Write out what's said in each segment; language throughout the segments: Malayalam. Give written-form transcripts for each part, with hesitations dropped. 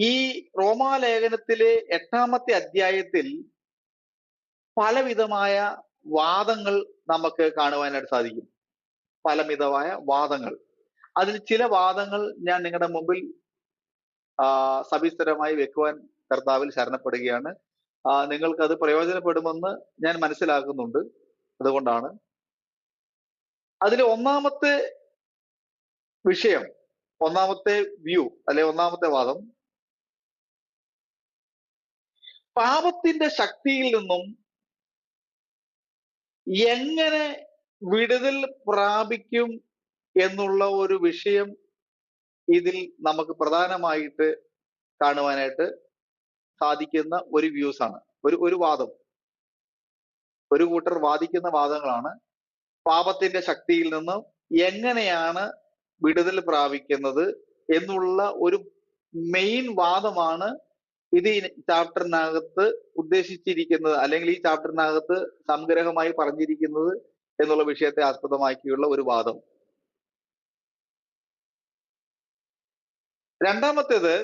ഈ റോമാലേഖനത്തിലെ 8-ാമത്തെ അധ്യായത്തിൽ പലവിധമായ വാദങ്ങൾ നമുക്ക് കാണുവാനായിട്ട് സാധിക്കും. പലവിധമായ വാദങ്ങൾ. അതിൽ ചില വാദങ്ങൾ ഞാൻ നിങ്ങളുടെ മുമ്പിൽ സവിസ്തരമായി വെക്കുവാൻ കർത്താവിൽ ശരണപ്പെടുകയാണ്. നിങ്ങൾക്കത് പ്രയോജനപ്പെടുമെന്ന് ഞാൻ മനസ്സിലാക്കുന്നുണ്ട്. അതുകൊണ്ടാണ്. അതിൽ ഒന്നാമത്തെ വിഷയം, ഒന്നാമത്തെ വ്യൂ അല്ലെ ഒന്നാമത്തെ വാദം, പാപത്തിന്റെ ശക്തിയിൽ നിന്നും എങ്ങനെ വിടുതൽ പ്രാപിക്കും എന്നുള്ള ഒരു വിഷയം ഇതിൽ നമുക്ക് പ്രധാനമായിട്ട് കാണുവാനായിട്ട് സാധിക്കുന്ന ഒരു വ്യൂസ് ആണ്, ഒരു വാദം. ഒരു കൂട്ടർ വാദിക്കുന്ന വാദങ്ങളാണ്. പാപത്തിന്റെ ശക്തിയിൽ നിന്നും എങ്ങനെയാണ് വിടുതൽ പ്രാപിക്കുന്നത് എന്നുള്ള ഒരു മെയിൻ വാദമാണ് ഇത് ഈ ചാപ്റ്ററിനകത്ത് ഉദ്ദേശിച്ചിരിക്കുന്നത്, അല്ലെങ്കിൽ ഈ ചാപ്റ്ററിനകത്ത് സംഗ്രഹമായി പറഞ്ഞിരിക്കുന്നത് എന്നുള്ള വിഷയത്തെ ആസ്പദമാക്കിയുള്ള ഒരു വാദം. രണ്ടാമത്തേത്,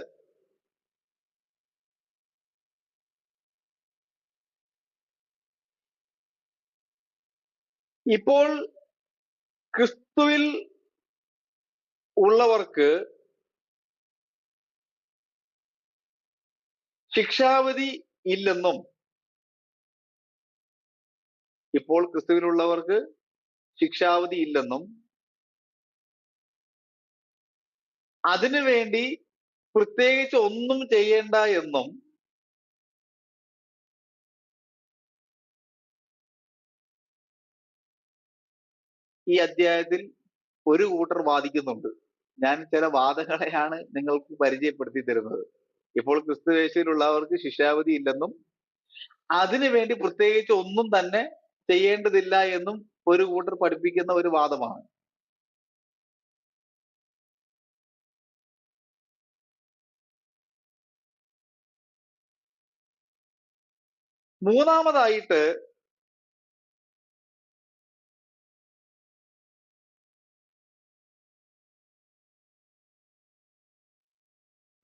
ഇപ്പോൾ ക്രിസ്തുവിൽ ഉള്ളവർക്ക് ശിക്ഷാവിധി ഇല്ലെന്നും, ഇപ്പോൾ ക്രിസ്തുവിലുള്ളവർക്ക് ശിക്ഷാവിധി ഇല്ലെന്നും അതിനുവേണ്ടി പ്രത്യേകിച്ച് ഒന്നും ചെയ്യേണ്ട എന്നും ഈ അധ്യായത്തിൽ ഒരു കൂട്ടർ വാദിക്കുന്നുണ്ട്. ഞാൻ ചില വാദങ്ങളെയാണ് നിങ്ങൾക്ക് പരിചയപ്പെടുത്തി തരുന്നത്. ഇപ്പോൾ ക്രിസ്തുവേശയിലുള്ളവർക്ക് ശിക്ഷാവിധി ഇല്ലെന്നും അതിനുവേണ്ടി പ്രത്യേകിച്ച് ഒന്നും തന്നെ ചെയ്യേണ്ടതില്ല എന്നും ഒരു കൂട്ടർ പഠിപ്പിക്കുന്ന ഒരു വാദമാണ്. മൂന്നാമതായിട്ട്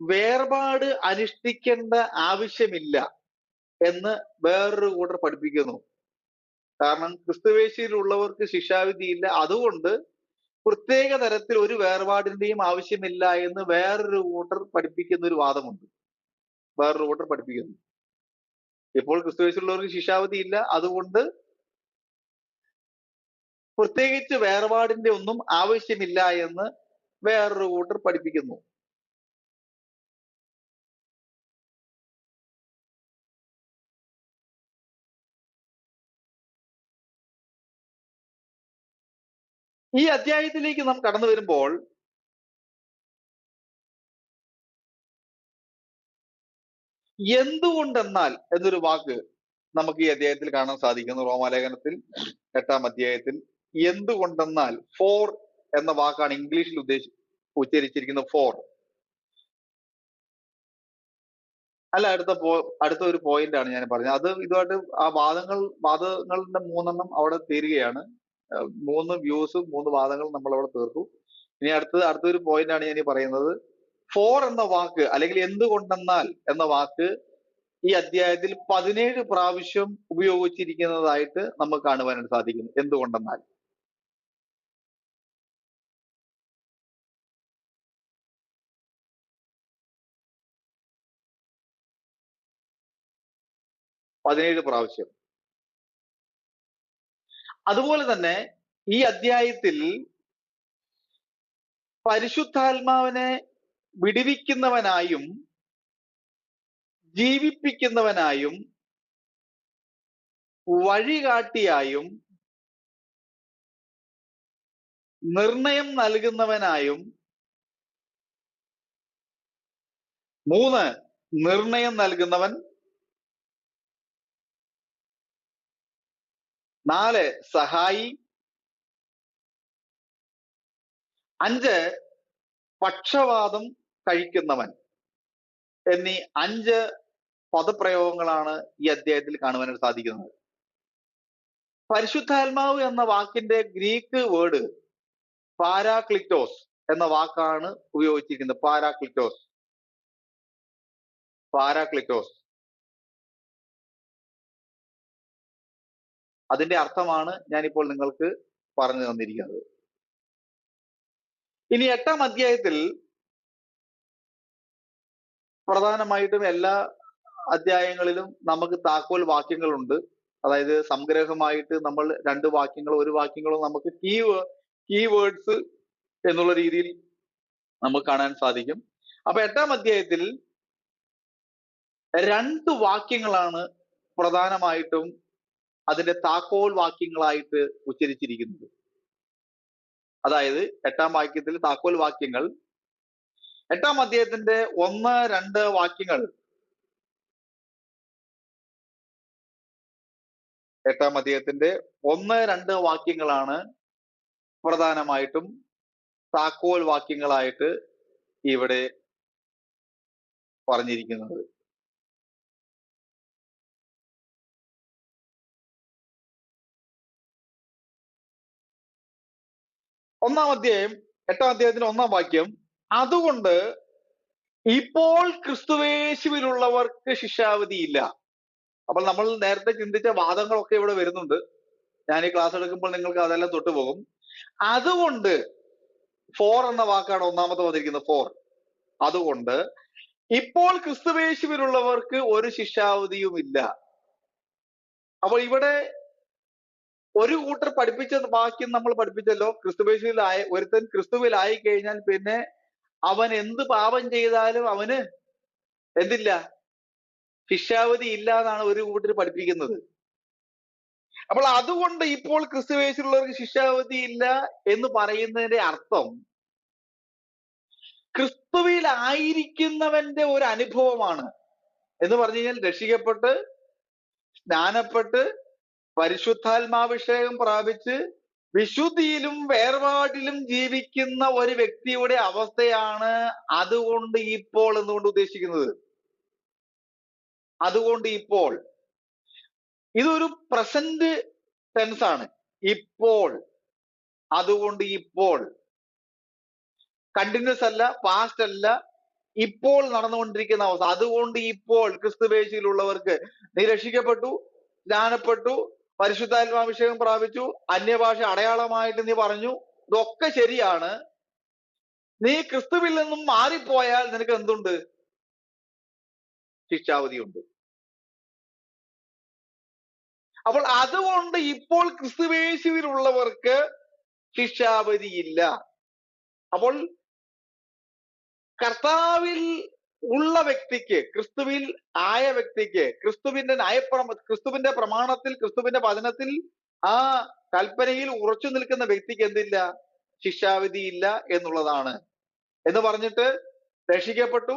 വേർപാട് അനുഷ്ഠിക്കേണ്ട ആവശ്യമില്ല എന്ന് വേറൊരു കൂട്ടർ പഠിപ്പിക്കുന്നു. കാരണം ക്രിസ്തുവേശയിലുള്ളവർക്ക് ശിക്ഷാവിധിയില്ല, അതുകൊണ്ട് പ്രത്യേക തരത്തിൽ ഒരു വേർപാടിന്റെയും ആവശ്യമില്ല എന്ന് വേറൊരു കൂട്ടർ പഠിപ്പിക്കുന്ന ഒരു വാദമുണ്ട്. വേറൊരു കൂട്ടർ പഠിപ്പിക്കുന്നു. ഇപ്പോൾ ക്രിസ്തുവേശയിലുള്ളവർക്ക് ശിക്ഷാവിധി ഇല്ല, അതുകൊണ്ട് പ്രത്യേകിച്ച് വേർപാടിന്റെ ഒന്നും ആവശ്യമില്ല എന്ന് വേറൊരു കൂട്ടർ പഠിപ്പിക്കുന്നു. ഈ അധ്യായത്തിലേക്ക് നാം കടന്നു വരുമ്പോൾ എന്തുകൊണ്ടെന്നാൽ എന്നൊരു വാക്ക് നമുക്ക് ഈ അധ്യായത്തിൽ കാണാൻ സാധിക്കുന്നു. റോമാലേഖനത്തിൽ 8-ാം അധ്യായത്തിൽ എന്തുകൊണ്ടെന്നാൽ, ഫോർ എന്ന വാക്കാണ് ഇംഗ്ലീഷിൽ ഉച്ചരിച്ചിരിക്കുന്നത്. ഫോർ അല്ല, അടുത്ത ഒരു പോയിന്റ് ആണ് ഞാൻ പറഞ്ഞത്. അത് ഇതുമായിട്ട് ആ വാദങ്ങളുടെ 3 അവിടെ തീരുകയാണ്. 3 വ്യൂസും 3 വാദങ്ങളും നമ്മൾ അവിടെ തീർത്തു. ഇനി അടുത്തൊരു പോയിന്റ് ആണ് ഞാൻ ഈ പറയുന്നത്. ഫോർ എന്ന വാക്ക്, അല്ലെങ്കിൽ എന്തുകൊണ്ടെന്നാൽ എന്ന വാക്ക് ഈ അധ്യായത്തിൽ 17 പ്രാവശ്യം ഉപയോഗിച്ചിരിക്കുന്നതായിട്ട് നമുക്ക് കാണുവാനായിട്ട് സാധിക്കുന്നു. എന്തുകൊണ്ടെന്നാൽ പ്രാവശ്യം. അതുപോലെ തന്നെ ഈ അധ്യായത്തിൽ പരിശുദ്ധാത്മാവിനെ വിടുവിക്കുന്നവനായും ജീവിപ്പിക്കുന്നവനായും വഴികാട്ടിയായും നിർണയം നൽകുന്നവനായും, 3 നിർണയം നൽകുന്നവൻ, 4 സഹായി, 5 പക്ഷവാതം കഴിക്കുന്നവൻ എന്നീ 5 പദപ്രയോഗങ്ങളാണ് ഈ അധ്യായത്തിൽ കാണുവാനായിട്ട് സാധിക്കുന്നത്. പരിശുദ്ധാത്മാവ് എന്ന വാക്കിന്റെ ഗ്രീക്ക് വേർഡ് പാരാക്ലിറ്റോസ് എന്ന വാക്കാണ് ഉപയോഗിച്ചിരിക്കുന്നത്. പാരാക്ലിറ്റോസ്. പാരാക്ലിറ്റോസ്. അതിന്റെ അർത്ഥമാണ് ഞാനിപ്പോൾ നിങ്ങൾക്ക് പറഞ്ഞു തന്നിരിക്കുന്നത്. ഇനി 8-ാം അധ്യായത്തിൽ പ്രധാനമായിട്ടും എല്ലാ അധ്യായങ്ങളിലും നമുക്ക് താക്കോൽ വാക്യങ്ങളുണ്ട്. അതായത് സംഗ്രഹമായിട്ട് നമ്മൾ 2 വാക്യങ്ങളോ 1 വാക്യങ്ങളോ നമുക്ക് കീ വേർഡ്സ് എന്നുള്ള രീതിയിൽ നമുക്ക് കാണാൻ സാധിക്കും. അപ്പൊ 8-ാം അധ്യായത്തിൽ 2 വാക്യങ്ങളാണ് പ്രധാനമായിട്ടും അതിന്റെ താക്കോൽ വാക്യങ്ങളായിട്ട് ഉച്ചരിച്ചിരിക്കുന്നത്. അതായത് 8-ാം വാക്യത്തിൽ താക്കോൽ വാക്യങ്ങൾ 8-ാം അധ്യായത്തിന്റെ 1, 2 വാക്യങ്ങൾ 8-ാം അധ്യായത്തിന്റെ 1, 2 വാക്യങ്ങളാണ് പ്രധാനമായിട്ടും താക്കോൽ വാക്യങ്ങളായിട്ട് ഇവിടെ പറഞ്ഞിരിക്കുന്നത്. ഒന്നാം അധ്യായം 8-ാം അധ്യായത്തിന്റെ 1-ാം വാക്യം, അതുകൊണ്ട് ഇപ്പോൾ ക്രിസ്തുവേശുവിലുള്ളവർക്ക് ശിക്ഷാവിധിയില്ല. അപ്പോൾ നമ്മൾ നേരത്തെ ചിന്തിച്ച വാദങ്ങളൊക്കെ ഇവിടെ വരുന്നുണ്ട്. ഞാൻ ഈ ക്ലാസ് എടുക്കുമ്പോൾ നിങ്ങൾക്ക് അതെല്ലാം തൊട്ടുപോകും. അതുകൊണ്ട്, ഫോർ എന്ന വാക്കാണ് ഒന്നാമത്തെ വന്നിരിക്കുന്നത്, ഫോർ. അതുകൊണ്ട് ഇപ്പോൾ ക്രിസ്തുവേശുവിലുള്ളവർക്ക് ഒരു ശിക്ഷാവിധിയുമില്ല. അപ്പോൾ ഇവിടെ ഒരു കൂട്ടർ പഠിപ്പിച്ച വാക്യം നമ്മൾ പഠിപ്പിച്ചല്ലോ, ഒരുത്തൻ ക്രിസ്തുവിലായി കഴിഞ്ഞാൽ പിന്നെ അവൻ എന്ത് പാപം ചെയ്താലും അവന് എന്തില്ല, ശിക്ഷാവിധി ഇല്ല എന്നാണ് ഒരു കൂട്ടർ പഠിപ്പിക്കുന്നത്. അപ്പോൾ അതുകൊണ്ട് ഇപ്പോൾ ക്രിസ്തുവേശുള്ളവർക്ക് ശിക്ഷാവിധി ഇല്ല എന്ന് പറയുന്നതിന്റെ അർത്ഥം ക്രിസ്തുവിലായിരിക്കുന്നവന്റെ ഒരു അനുഭവമാണ്. എന്ന് പറഞ്ഞു കഴിഞ്ഞാൽ രക്ഷിക്കപ്പെട്ട് സ്നാനപ്പെട്ട് പരിശുദ്ധാത്മാഭിഷേകം പ്രാപിച്ച് വിശുദ്ധിയിലും വേർപാടിലും ജീവിക്കുന്ന ഒരു വ്യക്തിയുടെ അവസ്ഥയാണ് അതുകൊണ്ട് ഇപ്പോൾ എന്നുകൊണ്ട് ഉദ്ദേശിക്കുന്നത്. അതുകൊണ്ട് ഇപ്പോൾ, ഇതൊരു പ്രസന്റ് ടെൻസ് ആണ്. ഇപ്പോൾ, അതുകൊണ്ട് ഇപ്പോൾ, കണ്ടിന്യൂസ് അല്ല, പാസ്റ്റ് അല്ല, ഇപ്പോൾ നടന്നുകൊണ്ടിരിക്കുന്ന അവസ്ഥ. അതുകൊണ്ട് ഇപ്പോൾ ക്രിസ്തുവേശുവിലുള്ളവർക്ക്, നീ രക്ഷിക്കപ്പെട്ടു, സ്നാനപ്പെട്ടു, പരിശുദ്ധാത്മാഭിഷേകം പ്രാപിച്ചു, അന്യഭാഷ അടയാളമായിട്ട് നീ പറഞ്ഞു, ഇതൊക്കെ ശരിയാണ്. നീ ക്രിസ്തുവിൽ നിന്നും മാറിപ്പോയാൽ നിനക്ക് എന്തുണ്ട്? ശിക്ഷാവിധിയുണ്ട്. അപ്പോൾ അതുകൊണ്ട് ഇപ്പോൾ ക്രിസ്തുവേശുവിലുള്ളവർക്ക് ശിക്ഷാവിധിയില്ല. അപ്പോൾ കർത്താവിൽ ഉള്ള വ്യക്തിക്ക്, ക്രിസ്തുവിൽ ആയ വ്യക്തിക്ക്, ക്രിസ്തുവിന്റെ പ്രമാണത്തിൽ, ക്രിസ്തുവിന്റെ വചനത്തിൽ, ആ കൽപ്പനയിൽ ഉറച്ചു നിൽക്കുന്ന വ്യക്തിക്ക് എന്തില്ല? ശിക്ഷാവിധിയില്ല എന്നുള്ളതാണ്. എന്ന് പറഞ്ഞിട്ട് രക്ഷിക്കപ്പെട്ടു,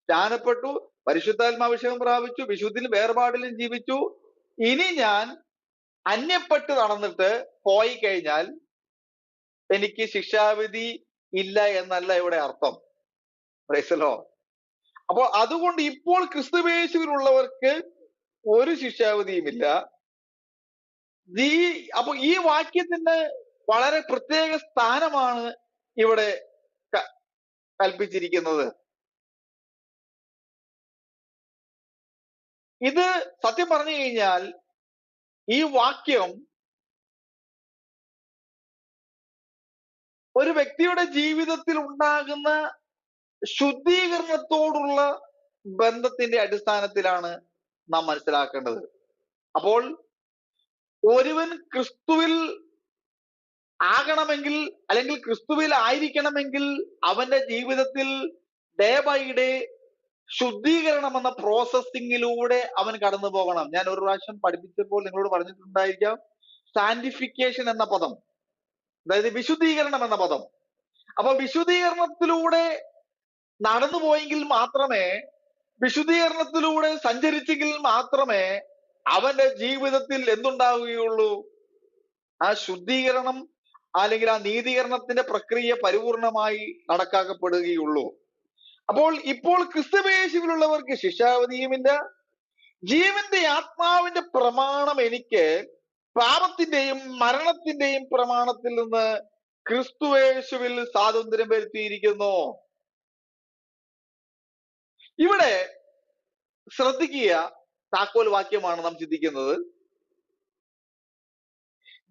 സ്നാനപ്പെട്ടു, പരിശുദ്ധാത്മാഭിഷേകം പ്രാപിച്ചു, വിശുദ്ധിയിൽ വേർപാടിലും ജീവിച്ചു, ഇനി ഞാൻ അന്യപ്പെട്ട് നടന്നിട്ട് പോയി കഴിഞ്ഞാൽ എനിക്ക് ശിക്ഷാവിധി ഇല്ല എന്നല്ല ഇവിടെ അർത്ഥം. അപ്പോൾ അതുകൊണ്ട് ഇപ്പോൾ ക്രിസ്തുവേശുവിലുള്ളവർക്ക് ഒരു ശിക്ഷാവിധിയുമില്ല. അപ്പൊ ഈ വാക്യത്തിന് വളരെ പ്രത്യേക സ്ഥാനമാണ് ഇവിടെ കൽപ്പിച്ചിരിക്കുന്നത്. ഇത് സത്യം പറഞ്ഞു കഴിഞ്ഞാൽ ഈ വാക്യം ഒരു വ്യക്തിയുടെ ജീവിതത്തിൽ ഉണ്ടാകുന്ന ശുദ്ധീകരണത്തോടുള്ള ബന്ധത്തിന്റെ അടിസ്ഥാനത്തിലാണ് നാം മനസ്സിലാക്കേണ്ടത്. അപ്പോൾ ഒരുവൻ ക്രിസ്തുവിൽ ആകണമെങ്കിൽ, അല്ലെങ്കിൽ ക്രിസ്തുവിൽ ആയിരിക്കണമെങ്കിൽ, അവന്റെ ജീവിതത്തിൽ ഡേ ബൈ ഡേ ശുദ്ധീകരണം എന്ന പ്രോസസ്സിങ്ങിലൂടെ അവൻ കടന്നു പോകണം. ഞാൻ ഒരു പ്രാവശ്യം പഠിപ്പിച്ചപ്പോൾ നിങ്ങളോട് പറഞ്ഞിട്ടുണ്ടായിരിക്കാം, സാന്റിഫിക്കേഷൻ എന്ന പദം, അതായത് വിശുദ്ധീകരണം എന്ന പദം. അപ്പൊ വിശുദ്ധീകരണത്തിലൂടെ നടന്നുപോയെങ്കിൽ മാത്രമേ, വിശുദ്ധീകരണത്തിലൂടെ സഞ്ചരിച്ചെങ്കിൽ മാത്രമേ അവന്റെ ജീവിതത്തിൽ എന്തുണ്ടാവുകയുള്ളൂ? ആ ശുദ്ധീകരണം അല്ലെങ്കിൽ ആ നീതീകരണത്തിന്റെ പ്രക്രിയ പരിപൂർണമായി നടക്കാക്കപ്പെടുകയുള്ളൂ. അപ്പോൾ ഇപ്പോൾ ക്രിസ്തുവേശുവിലുള്ളവർക്ക് ശിക്ഷാവിധിയുമില്ല. ജീവന്റെ ആത്മാവിന്റെ പ്രമാണം എനിക്ക് പാപത്തിന്റെയും മരണത്തിന്റെയും പ്രമാണത്തിൽ നിന്ന് ക്രിസ്തുവേശുവിൽ സ്വാതന്ത്ര്യം വരുത്തിയിരിക്കുന്നു. ഇവിടെ ശ്രദ്ധിക്കുക, താക്കോൽ വാക്യമാണ് നാം ചിന്തിക്കുന്നത്.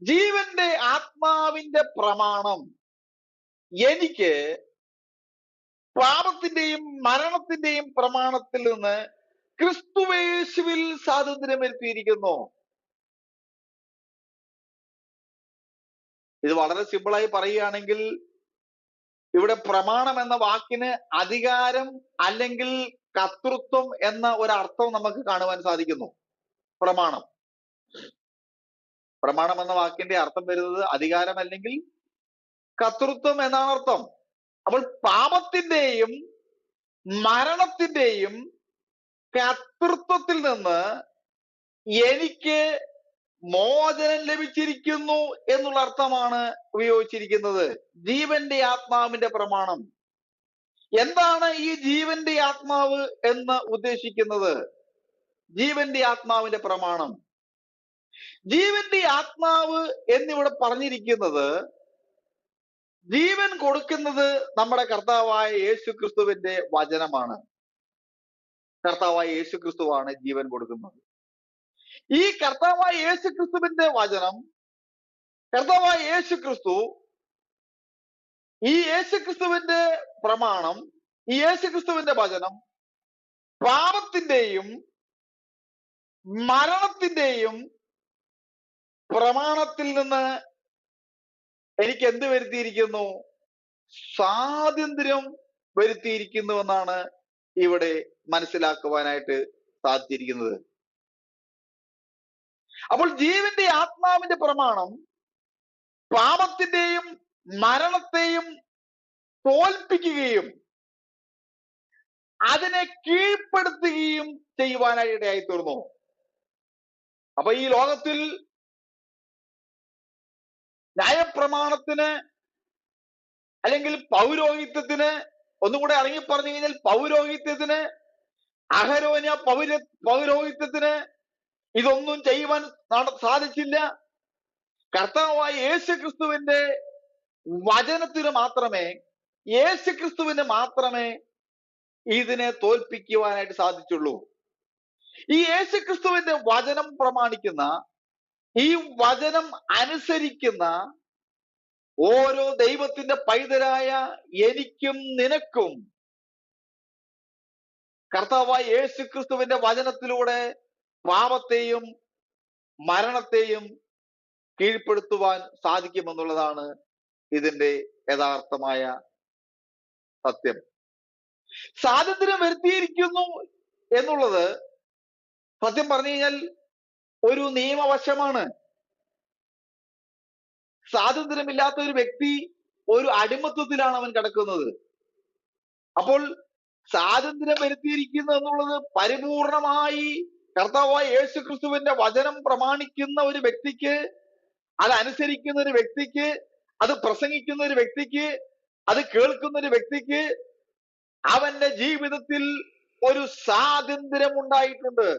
ജീവന്റെ ആത്മാവിന്റെ പ്രമാണം എനിക്ക് പാപത്തിന്റെയും മരണത്തിന്റെയും പ്രമാണത്തിൽ നിന്ന് ക്രിസ്തുവേശുവിൽ സ്വാതന്ത്ര്യം വരുത്തിയിരിക്കുന്നു. ഇത് വളരെ സിമ്പിളായി പറയുകയാണെങ്കിൽ, ഇവിടെ പ്രമാണം എന്ന വാക്കിന് അധികാരം അല്ലെങ്കിൽ കർത്തൃത്വം എന്ന ഒരർത്ഥം നമുക്ക് കാണുവാൻ സാധിക്കുന്നു. പ്രമാണം പ്രമാണം എന്ന വാക്കിന്റെ അർത്ഥം വരുന്നത് അധികാരം അല്ലെങ്കിൽ കർത്തൃത്വം എന്നാണ് അർത്ഥം. അപ്പോൾ പാപത്തിന്റെയും മരണത്തിന്റെയും കർത്തൃത്വത്തിൽ നിന്ന് എനിക്ക് മോചനം ലഭിച്ചിരിക്കുന്നു എന്നുള്ള അർത്ഥമാണ് ഉപയോഗിച്ചിരിക്കുന്നത്. ജീവന്റെ ആത്മാവിന്റെ പ്രമാണം. എന്താണ് ഈ ജീവന്റെ ആത്മാവ് എന്ന് ഉദ്ദേശിക്കുന്നത്? ജീവന്റെ ആത്മാവിന്റെ പ്രമാണം, ജീവന്റെ ആത്മാവ് എന്നിവിടെ പറഞ്ഞിരിക്കുന്നത്, ജീവൻ കൊടുക്കുന്നത് നമ്മുടെ കർത്താവായ യേശു ക്രിസ്തുവിന്റെ വചനമാണ്. കർത്താവായ യേശു ക്രിസ്തുവാണ് ജീവൻ കൊടുക്കുന്നത്. ഈ കർത്താവായ യേശു ക്രിസ്തുവിന്റെ വചനം, കർത്താവായ യേശു ക്രിസ്തു, ഈ യേശു ക്രിസ്തുവിന്റെ പ്രമാണം, ഈ യേശു ക്രിസ്തുവിന്റെ വചനം പാപത്തിന്റെയും മരണത്തിന്റെയും പ്രമാണത്തിൽ നിന്ന് എനിക്ക് എന്ത് വരുത്തിയിരിക്കുന്നു? സ്വാതന്ത്ര്യം വരുത്തിയിരിക്കുന്നു എന്നാണ് ഇവിടെ മനസ്സിലാക്കുവാനായിട്ട് സാധിച്ചിരിക്കുന്നത്. അപ്പോൾ ജീവന്റെ ആത്മാവിന്റെ പ്രമാണം പാപത്തിന്റെയും മരണത്തെയും തോൽപ്പിക്കുകയും അതിനെ കീഴ്പ്പെടുത്തുകയും ചെയ്യുവാനായി ഇടയായി തീർന്നു. അപ്പൊ ഈ ലോകത്തിൽ ന്യായപ്രമാണത്തിന് അല്ലെങ്കിൽ പൗരോഹിത്യത്തിന്, ഒന്നുകൂടെ ഇറങ്ങി പറഞ്ഞു കഴിഞ്ഞാൽ പൗരോഹിത്യത്തിന്, അഹരോന്യ പൗരോഹിത്യത്തിന് ഇതൊന്നും ചെയ്യുവാൻ സാധിച്ചില്ല. കർത്താവായ യേശു ക്രിസ്തുവിന്റെ വചനത്തിന് മാത്രമേ, യേശു ക്രിസ്തുവിന് മാത്രമേ ഇതിനെ തോൽപ്പിക്കുവാനായിട്ട് സാധിച്ചുള്ളൂ. ഈ യേശു ക്രിസ്തുവിന്റെ വചനം പ്രമാണിക്കുന്ന, ഈ വചനം അനുസരിക്കുന്ന ഓരോ ദൈവത്തിന്റെ പൈതലായ എനിക്കും നിനക്കും കർത്താവായ യേശു ക്രിസ്തുവിന്റെ വചനത്തിലൂടെ പാപത്തെയും മരണത്തെയും കീഴ്പ്പെടുത്തുവാൻ സാധിക്കുമെന്നുള്ളതാണ് ഇതിന്റെ യഥാർത്ഥമായ സത്യം. സ്വാതന്ത്ര്യം വരുത്തിയിരിക്കുന്നു എന്നുള്ളത് സത്യം പറഞ്ഞു കഴിഞ്ഞാൽ ഒരു നിയമവശമാണ്. സ്വാതന്ത്ര്യമില്ലാത്ത ഒരു വ്യക്തി ഒരു അടിമത്വത്തിലാണ് അവൻ കിടക്കുന്നത്. അപ്പോൾ സ്വാതന്ത്ര്യം വരുത്തിയിരിക്കുന്നു എന്നുള്ളത് പരിപൂർണമായി കർത്താവായ യേശു ക്രിസ്തുവിന്റെ വചനം പ്രമാണിക്കുന്ന ഒരു വ്യക്തിക്ക്, അത് അനുസരിക്കുന്ന ഒരു വ്യക്തിക്ക്, അത് പ്രസംഗിക്കുന്ന ഒരു വ്യക്തിക്ക്, അത് കേൾക്കുന്ന ഒരു വ്യക്തിക്ക് അവന്റെ ജീവിതത്തിൽ ഒരു സ്വാതന്ത്ര്യം ഉണ്ടായിട്ടുണ്ട്.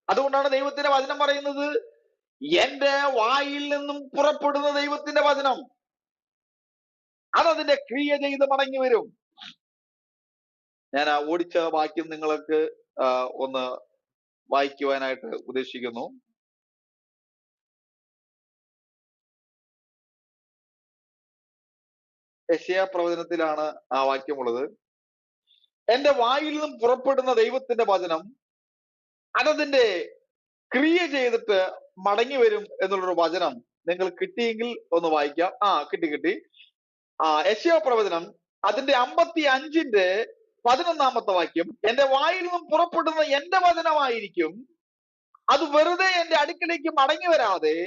അതുകൊണ്ടാണ് ദൈവത്തിന്റെ വചനം പറയുന്നത്, എന്റെ വായിൽ നിന്നും പുറപ്പെടുന്ന ദൈവത്തിന്റെ വചനം അതതിന്റെ ക്രിയ ചെയ്ത് മടങ്ങി വരും. ഞാൻ ഓടിച്ച വാക്യം നിങ്ങൾക്ക് ഒന്ന് വായിക്കുവാനായിട്ട് ഉദ്ദേശിക്കുന്നു. യെശയ്യാ പ്രവചനത്തിലാണ് ആ വാക്യമുള്ളത്. എന്റെ വായിൽ നിന്നും പുറപ്പെടുന്ന ദൈവത്തിന്റെ വചനം അതതിന്റെ ക്രിയ ചെയ്തിട്ട് മടങ്ങി വരും എന്നുള്ളൊരു വചനം നിങ്ങൾ കിട്ടിയെങ്കിൽ ഒന്ന് വായിക്കാം. കിട്ടി. യെശയ്യാ പ്രവചനം അതിന്റെ 55-11 വാക്യം, എന്റെ വായിൽ നിന്നും പുറപ്പെടുന്ന എന്റെ വചനമായിരിക്കും, അത് വെറുതെ എന്റെ അടുക്കലേക്ക് മടങ്ങി വരാതെ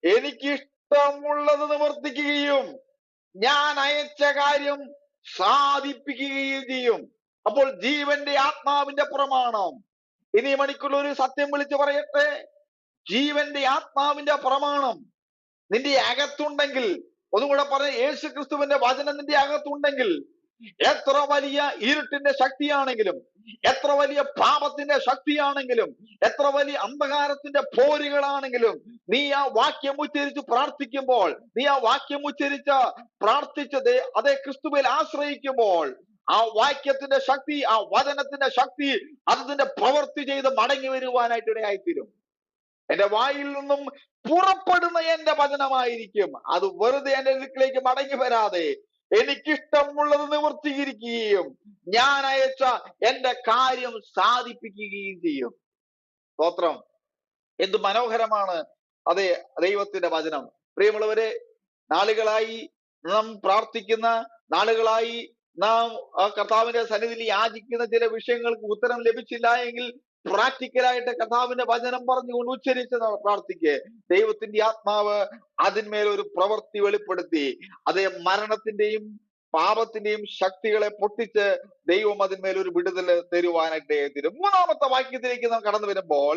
എനിക്ക് ഇഷ്ടമുള്ളത് നിവർത്തിക്കുകയും ഞാൻ അയച്ച കാര്യം സാധിപ്പിക്കുകയും ചെയ്യും. അപ്പോൾ ജീവന്റെ ആത്മാവിന്റെ പ്രമാണം, ഇനി മണിക്കുള്ള ഒരു സത്യം വിളിച്ചു പറയട്ടെ, ജീവന്റെ ആത്മാവിന്റെ പ്രമാണം നിന്റെ അകത്തുണ്ടെങ്കിൽ, ഒന്നുകൂടെ പറഞ്ഞ, യേശു ക്രിസ്തുവിന്റെ വചനം നിന്റെ അകത്തുണ്ടെങ്കിൽ, എത്ര വലിയ ഇരുട്ടിന്റെ ശക്തിയാണെങ്കിലും, എത്ര വലിയ പാപത്തിന്റെ ശക്തിയാണെങ്കിലും, എത്ര വലിയ അന്ധകാരത്തിന്റെ പോരുകളാണെങ്കിലും, നീ ആ വാക്യം ഉച്ചരിച്ച് പ്രാർത്ഥിക്കുമ്പോൾ, നീ ആ വാക്യം ഉച്ചരിച്ച് പ്രാർത്ഥിച്ചത് അതേ ക്രിസ്തുവിൽ ആശ്രയിക്കുമ്പോൾ ആ വാക്യത്തിന്റെ ശക്തി, ആ വചനത്തിന്റെ ശക്തി അതിന്റെ പ്രവൃത്തി ചെയ്ത് മടങ്ങി വരുവാനായിട്ട് ഇടയായിത്തീരും. എന്റെ വായിൽ നിന്നും പുറപ്പെടുന്ന എന്റെ വചനമായിരിക്കും. അത് വെറുതെ എന്റെ അടുക്കിലേക്ക് മടങ്ങി വരാതെ എനിക്കിഷ്ടമുള്ളത് നിവർത്തീകരിക്കുകയും ഞാൻ അയച്ച എന്റെ കാര്യം സാധിപ്പിക്കുകയും ചെയ്യും. സ്തോത്രം. എന്ത് മനോഹരമാണ് അതെ ദൈവത്തിന്റെ വചനം. പ്രിയമുള്ളവരെ, നാളുകളായി നാം പ്രാർത്ഥിക്കുന്ന, നാളുകളായി നാം കർത്താവിന്റെ സന്നിധിയിൽ യാചിക്കുന്ന ചില വിഷയങ്ങൾക്ക് ഉത്തരം ലഭിച്ചില്ല എങ്കിൽ പ്രാക്ടിക്കലായിട്ട് കർത്താവിന്റെ വചനം പറഞ്ഞുകൊണ്ട് ഉച്ചരിച്ച് പ്രാർത്ഥിക്കുക. ദൈവത്തിന്റെ ആത്മാവ് അതിന്മേൽ ഒരു പ്രവൃത്തി വെളിപ്പെടുത്തി അതേ മരണത്തിന്റെയും പാപത്തിന്റെയും ശക്തികളെ പൊട്ടിച്ച് ദൈവം അതിന്മേൽ ഒരു വിടുതൽ തരുവാനായിട്ട് തരും. മൂന്നാമത്തെ വാക്യത്തിലേക്ക് നാം കടന്നു വരുമ്പോൾ,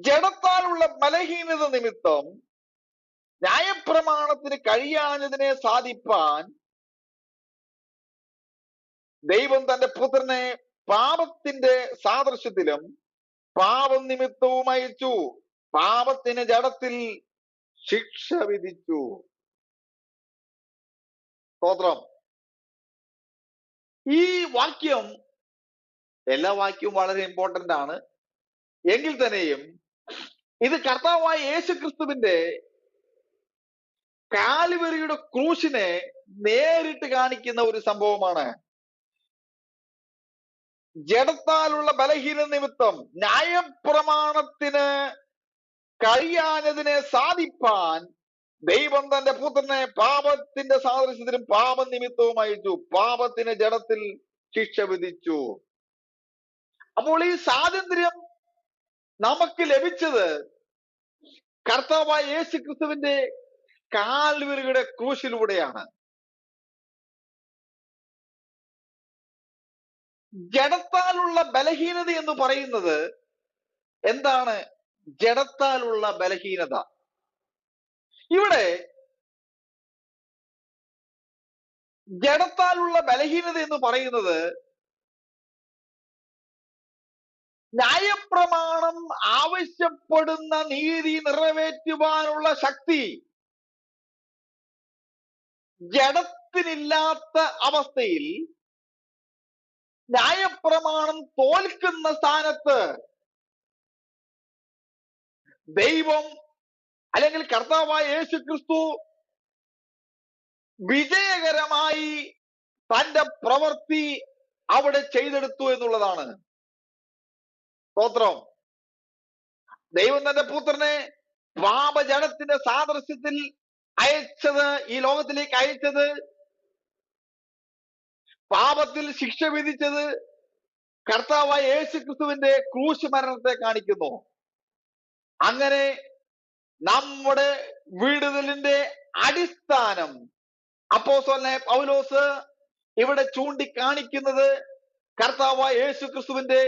ജഡത്താലുള്ള ബലഹീനത നിമിത്തം ന്യായപ്രമാണത്തിന് കഴിയാഞ്ഞതിനെ സാധിപ്പാൻ ദൈവം തന്റെ പുത്രനെ പാപത്തിന്റെ സാദൃശ്യത്തിലും പാപം നിമിത്തവും അയച്ചു. പാപത്തിന് ജഡത്തിൽ ശിക്ഷ വിധിച്ചു. സ്തോത്രം. ഈ വാക്യം, എല്ലാ വാക്യവും വളരെ ഇമ്പോർട്ടന്റ് ആണ്. എങ്കിൽ തന്നെയും ഇത് കർത്താവായ യേശു ക്രിസ്തുവിന്റെ കാൽവരിയുടെ ക്രൂശിനെ നേരിട്ട് കാണിക്കുന്ന ഒരു സംഭവമാണ്. ജഡത്താലുള്ള ബലഹീന നിമിത്തം ന്യായപ്രമാണത്തിന് കഴിയാഞ്ഞതിനെ സാധിപ്പാൻ ദൈവം തന്റെ പുത്രനെ പാപത്തിന്റെ സാദൃശ്യത്തിലും പാപം നിമിത്തവും അയച്ചു. പാപത്തിന് ജഡത്തിൽ ശിക്ഷ വിധിച്ചു. അപ്പോൾ ഈ സ്വാതന്ത്ര്യം നമുക്ക് ലഭിച്ചത് കർത്താവായ യേശു ക്രിസ്തുവിന്റെ കാൽവരിയുടെ ക്രൂശിലൂടെയാണ്. ജഡത്താലുള്ള ബലഹീനത എന്ന് പറയുന്നത് എന്താണ്? ജഡത്താലുള്ള ബലഹീനത, ഇവിടെ ജഡത്താലുള്ള ബലഹീനത എന്ന് പറയുന്നത് ന്യായപ്രമാണം ആവശ്യപ്പെടുന്ന നീതി നിറവേറ്റുവാനുള്ള ശക്തി ജഡത്തിനില്ലാത്ത അവസ്ഥയിൽ ന്യായപ്രമാണം തോൽക്കുന്ന സ്ഥാനത്ത് ദൈവം അല്ലെങ്കിൽ കർത്താവായ യേശു ക്രിസ്തു വിജയകരമായി തന്റെ പ്രവൃത്തി അവിടെ ചെയ്തെടുത്തു എന്നുള്ളതാണ്. സ്തോത്രം. ദൈവം തന്റെ പുത്രനെ പാപജഡത്തിന്റെ സാദൃശ്യത്തിൽ അയച്ചത്, ഈ ലോകത്തിലേക്ക് അയച്ചത്, പാപത്തിൽ ശിക്ഷ വിധിച്ചത് കർത്താവായ യേശു ക്രിസ്തുവിന്റെ ക്രൂശ് മരണത്തെ കാണിക്കുന്നു. അങ്ങനെ നമ്മുടെ വിടുതലിന്റെ അടിസ്ഥാനം അപ്പോസ്തലനായ പൗലോസ് ഇവിടെ ചൂണ്ടിക്കാണിക്കുന്നത് കർത്താവായ യേശു ക്രിസ്തുവിന്റെ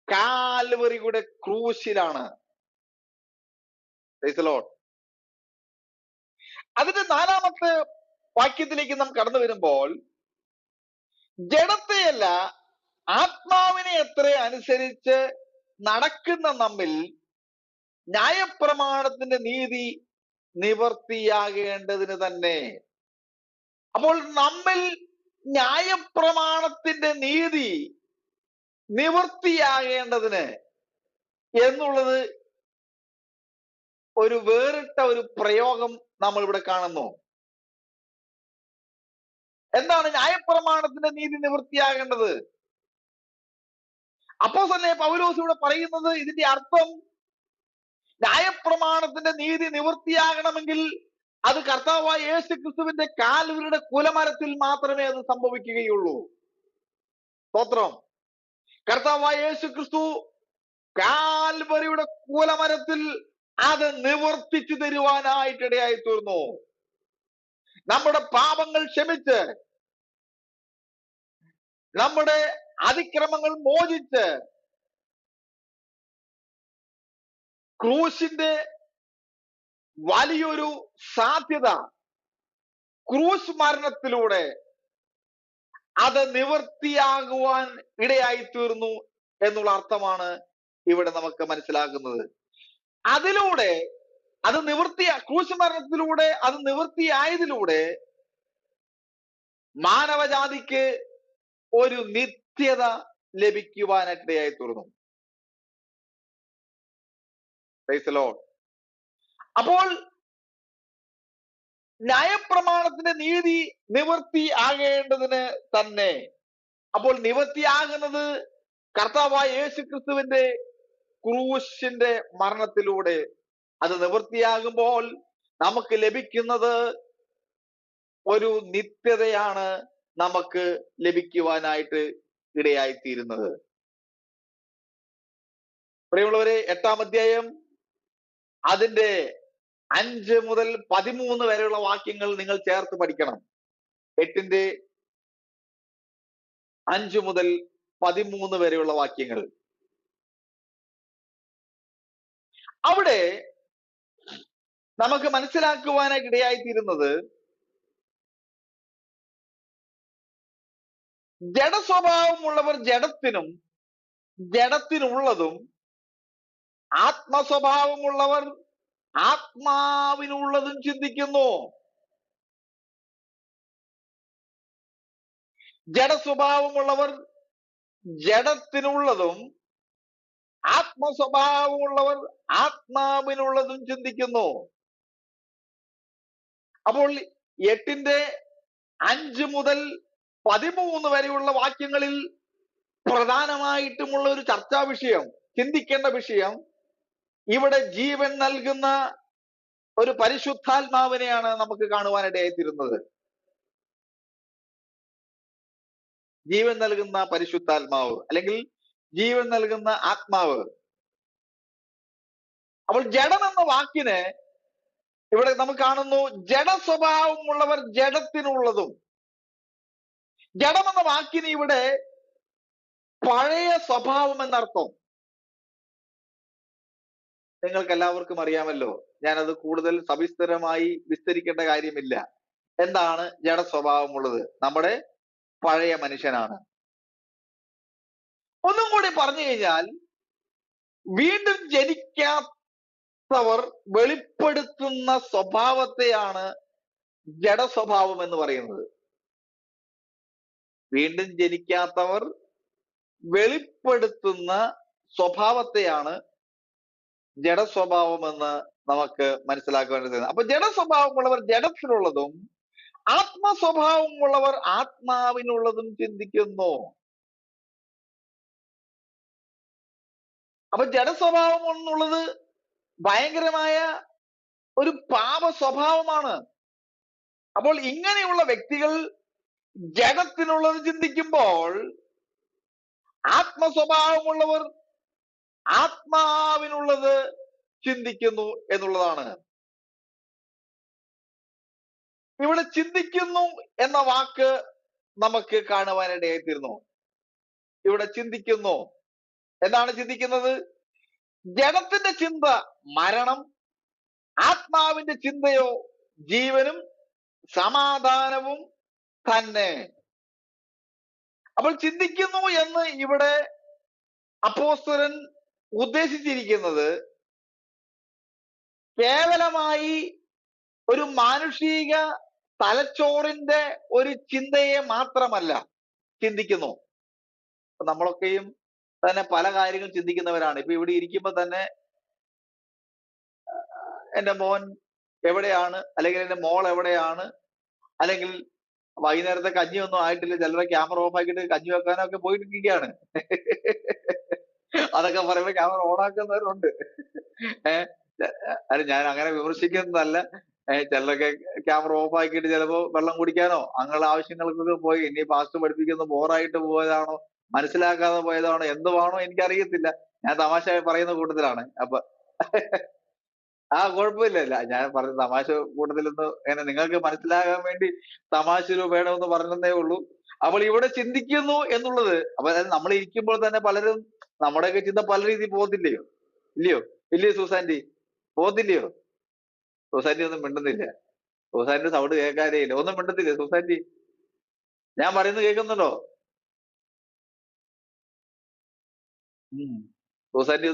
കാൽവരിയുടെ ക്രൂശിലാണ്. Praise the Lord. അതിന്റെ 4-ാമത്തെ വാക്യത്തിലേക്ക് നാം കടന്നു വരുമ്പോൾ, ജഡത്തെയല്ല ആത്മാവിനെ എത്ര അനുസരിച്ച് നടക്കുന്ന നമ്മിൽ ന്യായപ്രമാണത്തിന്റെ നീതി നിവർത്തിയാകേണ്ടതിന് തന്നെ. അപ്പോൾ നമ്മിൽ ന്യായപ്രമാണത്തിന്റെ നീതി നിവർത്തിയാകേണ്ടതിന് എന്നുള്ളത് ഒരു വേറിട്ട ഒരു പ്രയോഗം നമ്മൾ ഇവിടെ കാണുന്നു. എന്താണ് ന്യായപ്രമാണത്തിന്റെ നീതി നിവൃത്തിയാകേണ്ടത്? അപ്പോസ്തലനായ പൗലോസ് ഇവിടെ പറയുന്നത്, ഇതിന്റെ അർത്ഥം ന്യായപ്രമാണത്തിന്റെ നീതി നിവൃത്തിയാകണമെങ്കിൽ അത് കർത്താവായ യേശു ക്രിസ്തുവിന്റെ കാൽവരിയുടെ കുലമരത്തിൽ മാത്രമേ അത് സംഭവിക്കുകയുള്ളൂ. സ്തോത്രം. കർത്താവായ യേശു ക്രിസ്തു കാൽവരിയുടെ കുലമരത്തിൽ അത് നിവർത്തിച്ചു തരുവാനായിട്ടിടയായി തീർന്നു. നമ്മുടെ പാപങ്ങൾ ക്ഷമിച്ച്, നമ്മുടെ അതിക്രമങ്ങൾ മോചിച്ച്, ക്രൂശിന്റെ വലിയൊരു സാധ്യത ക്രൂശ് മരണത്തിലൂടെ അത് നിവൃത്തിയാകുവാൻ ഇടയായി തീർന്നു എന്നുള്ള അർത്ഥമാണ് ഇവിടെ നമുക്ക് മനസ്സിലാക്കുന്നത്. അതിലൂടെ അത് ക്രൂശ് മരണത്തിലൂടെ അത് നിവൃത്തിയായതിലൂടെ മാനവജാതിക്ക് ഒരു നിത്യത ലഭിക്കുവാനിടയായി തീർന്നു. Price the Lord. അപ്പോൾ ന്യായപ്രമാണത്തിന്റെ നീതി നിവൃത്തി ആകേണ്ടതിന് തന്നെ. അപ്പോൾ നിവൃത്തിയാകുന്നത് കർത്താവായ യേശു ക്രിസ്തുവിന്റെ ക്രൂശിന്റെ മരണത്തിലൂടെ. അത് നിവൃത്തിയാകുമ്പോൾ നമുക്ക് ലഭിക്കുന്നത് ഒരു നിത്യതയാണ് നമുക്ക് ലഭിക്കുവാനായിട്ട് ഇടയായിത്തീരുന്നത്. പ്രിയമുള്ളവരെ, 8-ാം അധ്യായം അതിന്റെ 5 മുതൽ 13 വരെയുള്ള വാക്യങ്ങൾ നിങ്ങൾ ചേർത്ത് പഠിക്കണം. 8-ന്റെ 5 മുതൽ 13 വരെയുള്ള വാക്യങ്ങൾ. അവിടെ നമുക്ക് മനസ്സിലാക്കുവാനായിട്ട് ഇടയായിത്തീരുന്നത് ജഡസ്വഭാവമുള്ളവർ ജഡത്തിനും ജഡത്തിനുള്ളതും, ആത്മസ്വഭാവമുള്ളവർ ആത്മാവിനുള്ളതും ചിന്തിക്കുന്നു. ജഡസ്വഭാവമുള്ളവർ ജഡത്തിനുള്ളതും ആത്മസ്വഭാവമുള്ളവർ ആത്മാവിനുള്ളതും ചിന്തിക്കുന്നു. അപ്പോൾ 8-ന്റെ 5 മുതൽ 13 വരെയുള്ള വാക്യങ്ങളിൽ പ്രധാനമായിട്ടുമുള്ള ഒരു ചർച്ചാ വിഷയം, ചിന്തിക്കേണ്ട വിഷയം, ഇവിടെ ജീവൻ നൽകുന്ന ഒരു പരിശുദ്ധാത്മാവിനെയാണ് നമുക്ക് കാണുവാനിടയായിത്തീരുന്നത്. ജീവൻ നൽകുന്ന പരിശുദ്ധാത്മാവ്, അല്ലെങ്കിൽ ജീവൻ നൽകുന്ന ആത്മാവ്. അപ്പോൾ ജഡം എന്ന വാക്കിന് ഇവിടെ നമുക്ക് കാണുന്നു ജഡസ്വഭാവമുള്ളവർ ജഡത്തിനുള്ളതും. ജഡം എന്ന വാക്കിന് ഇവിടെ പഴയ സ്വഭാവം എന്നർത്ഥം. നിങ്ങൾക്ക് എല്ലാവർക്കും അറിയാമല്ലോ, ഞാനത് കൂടുതൽ സവിസ്തരമായി വിസ്തരിക്കേണ്ട കാര്യമില്ല. എന്താണ് ജഡ സ്വഭാവമുള്ളത്? നമ്മുടെ പഴയ മനുഷ്യനാണ്. ഒന്നും കൂടി പറഞ്ഞു കഴിഞ്ഞാൽ, വീണ്ടും ജനിക്കാത്തവർ വെളിപ്പെടുത്തുന്ന സ്വഭാവത്തെയാണ് ജഡസ്വഭാവം എന്ന് പറയുന്നത്. വീണ്ടും ജനിക്കാത്തവർ വെളിപ്പെടുത്തുന്ന സ്വഭാവത്തെയാണ് ജഡസ്വഭാവം എന്ന് നമുക്ക് മനസ്സിലാക്കാൻ കഴിയുന്നത്. അപ്പൊ ജഡസ്വഭാവമുള്ളവർ ജഡത്തിനുള്ളതും ആത്മസ്വഭാവമുള്ളവർ ആത്മാവിനുള്ളതും ചിന്തിക്കുന്നു. അപ്പൊ ജഡസ്വഭാവം എന്നുള്ളത് ഭയങ്കരമായ ഒരു പാപ സ്വഭാവമാണ്. അപ്പോൾ ഇങ്ങനെയുള്ള വ്യക്തികൾ ജഡത്തിനുള്ളത് ചിന്തിക്കുമ്പോൾ, ആത്മസ്വഭാവമുള്ളവർ ആത്മാവിനുള്ളത് ചിന്തിക്കുന്നു എന്നുള്ളതാണ്. ഇവിടെ ചിന്തിക്കുന്നു എന്ന വാക്ക് നമുക്ക് കാണുവാനിടയായിത്തീരുന്നു. ഇവിടെ ചിന്തിക്കുന്നു. എന്താണ് ചിന്തിക്കുന്നത്? ജഡത്തിന്റെ ചിന്ത മരണം, ആത്മാവിന്റെ ചിന്തയോ ജീവനും സമാധാനവും തന്നെ. അപ്പോൾ ചിന്തിക്കുന്നു എന്ന് ഇവിടെ അപ്പോസ്തലൻ ഉദ്ദേശിച്ചിരിക്കുന്നത് കേവലമായി ഒരു മാനുഷിക തലച്ചോറിന്റെ ഒരു ചിന്തയെ മാത്രമല്ല ചിന്തിക്കുന്നു. നമ്മളൊക്കെയും തന്നെ പല കാര്യങ്ങൾ ചിന്തിക്കുന്നവരാണ്. ഇപ്പൊ ഇവിടെ ഇരിക്കുമ്പോ തന്നെ എന്റെ മോൻ എവിടെയാണ്, അല്ലെങ്കിൽ എന്റെ മോൾ എവിടെയാണ്, അല്ലെങ്കിൽ വൈകുന്നേരത്തെ കഞ്ഞിയൊന്നും ആയിട്ടില്ല, ചിലരെ ക്യാമറ ഓഫ് ആക്കിയിട്ട് കഞ്ഞി വെക്കാനൊക്കെ പോയിട്ടിരിക്കുകയാണ്. അതൊക്കെ പറയുമ്പോ ക്യാമറ ഓൺ ആക്കുന്നവരുണ്ട്. അത് ഞാൻ അങ്ങനെ വിമർശിക്കുന്നതല്ല. ചിലരൊക്കെ ക്യാമറ ഓഫ് ആക്കിയിട്ട് ചിലപ്പോ വെള്ളം കുടിക്കാനോ അങ്ങനെയുള്ള ആവശ്യങ്ങൾക്കൊക്കെ പോയി. ഇനി പാസ്റ്റ് പഠിപ്പിക്കുന്ന ബോറായിട്ട് പോയതാണോ, മനസ്സിലാക്കാതെ പോയതാണോ, എന്തുവാണോ എനിക്കറിയത്തില്ല. ഞാൻ തമാശ പറയുന്ന കൂട്ടത്തിലാണ്. അപ്പൊ കുഴപ്പമില്ല, ഞാൻ പറഞ്ഞ തമാശ കൂട്ടത്തിലൊന്ന് അങ്ങനെ നിങ്ങൾക്ക് മനസ്സിലാകാൻ വേണ്ടി തമാശ വേണമെന്ന് പറഞ്ഞതേ ഉള്ളൂ. അപ്പോൾ ഇവിടെ ചിന്തിക്കുന്നു എന്നുള്ളത്, അപ്പൊ അതായത് നമ്മൾ ഇരിക്കുമ്പോൾ തന്നെ പലരും നമ്മുടെയൊക്കെ ചിന്ത പല രീതിയിൽ പോകത്തില്ലയോ? ഇല്ലയോ സൂസാൻറ്റി? പോകത്തില്ലയോ? സൂസാൻറ്റി ഒന്നും മിണ്ടുന്നില്ല. സൂസാൻറ്റി സൗണ്ട് കേൾക്കാനേ ഇല്ല. ഒന്നും മിണ്ടത്തില്ലേ സൂസാൻറ്റി? ഞാൻ പറയുന്നത് കേൾക്കുന്നുണ്ടോ? സൂസാൻറ്റി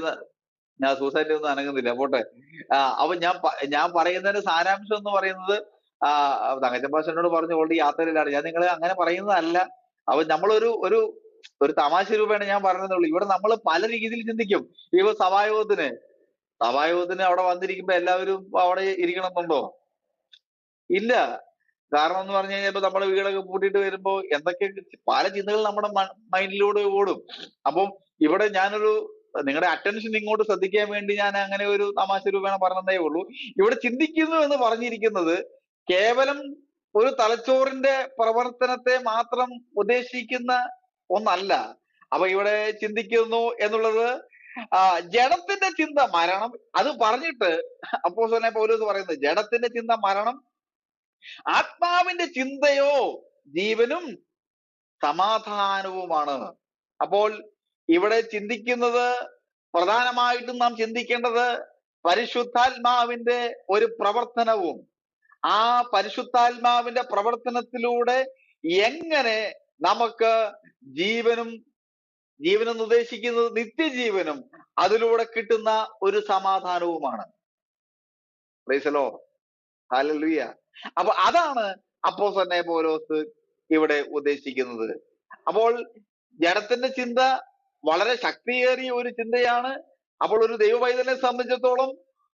ഒന്നും അനങ്ങുന്നില്ല. പോട്ടെ. അപ്പൊ ഞാൻ പറയുന്നതിന്റെ സാരാംശം എന്ന് പറയുന്നത്, തങ്കച്ചൻ പാസ്റ്ററിനോട് പറഞ്ഞു ഓൾറെഡി യാത്രയിലാണ്. ഞാൻ നിങ്ങളെ അങ്ങനെ പറയുന്നതല്ല. അപ്പൊ നമ്മളൊരു ഒരു ഒരു തമാശ രൂപേണ ഞാൻ പറഞ്ഞതേ ഉള്ളൂ. ഇവിടെ നമ്മൾ പല രീതിയിൽ ചിന്തിക്കും. ഇപ്പൊ സഭായോഗത്തിന് അവിടെ വന്നിരിക്കുമ്പോ എല്ലാവരും അവിടെ ഇരിക്കണമെന്നുണ്ടോ? ഇല്ല. കാരണം എന്ന് പറഞ്ഞു കഴിഞ്ഞാൽ ഇപ്പൊ നമ്മുടെ വീടൊക്കെ പൂട്ടിയിട്ട് വരുമ്പോ എന്തൊക്കെ പല ചിന്തകൾ നമ്മുടെ മൈൻഡിലൂടെ ഓടും. അപ്പം ഇവിടെ നിങ്ങളുടെ അറ്റൻഷൻ ഇങ്ങോട്ട് ശ്രദ്ധിക്കാൻ വേണ്ടി ഞാൻ അങ്ങനെ ഒരു തമാശ രൂപേണ പറഞ്ഞതേ ഉള്ളൂ. ഇവിടെ ചിന്തിക്കുന്നു എന്ന് പറഞ്ഞിരിക്കുന്നത് കേവലം ഒരു തലച്ചോറിന്റെ പ്രവർത്തനത്തെ മാത്രം ഉദ്ദേശിക്കുന്ന ഒന്നല്ല. അപ്പൊ ഇവിടെ ചിന്തിക്കുന്നു എന്നുള്ളത് ജഡത്തിന്റെ ചിന്ത മരണം, അത് പറഞ്ഞിട്ട് അപ്പോസ്തലനായ പൗലോസ് പറയുന്നത് ജഡത്തിന്റെ ചിന്ത മരണം, ആത്മാവിന്റെ ചിന്തയോ ജീവനും സമാധാനവുമാണ്. അപ്പോൾ ഇവിടെ ചിന്തിക്കുന്നത്, പ്രധാനമായിട്ടും നാം ചിന്തിക്കേണ്ടത് പരിശുദ്ധാത്മാവിന്റെ ഒരു പ്രവർത്തനവും ആ പരിശുദ്ധാത്മാവിന്റെ പ്രവർത്തനത്തിലൂടെ എങ്ങനെ നമുക്ക് ജീവനും എന്ന് ഉദ്ദേശിക്കുന്നത് നിത്യജീവനും അതിലൂടെ കിട്ടുന്ന ഒരു സമാധാനവുമാണ്. Praise the Lord. ഹല്ലേലൂയ. അപ്പൊ അതാണ് അപ്പോസ്തലനായ പൗലോസ് ഇവിടെ ഉദ്ദേശിക്കുന്നത്. അപ്പോൾ ജഡത്തിന്റെ ചിന്ത വളരെ ശക്തിയേറിയ ഒരു ചിന്തയാണ്. അപ്പോൾ ഒരു ദൈവപൈതലിനെ സംബന്ധിച്ചിടത്തോളം,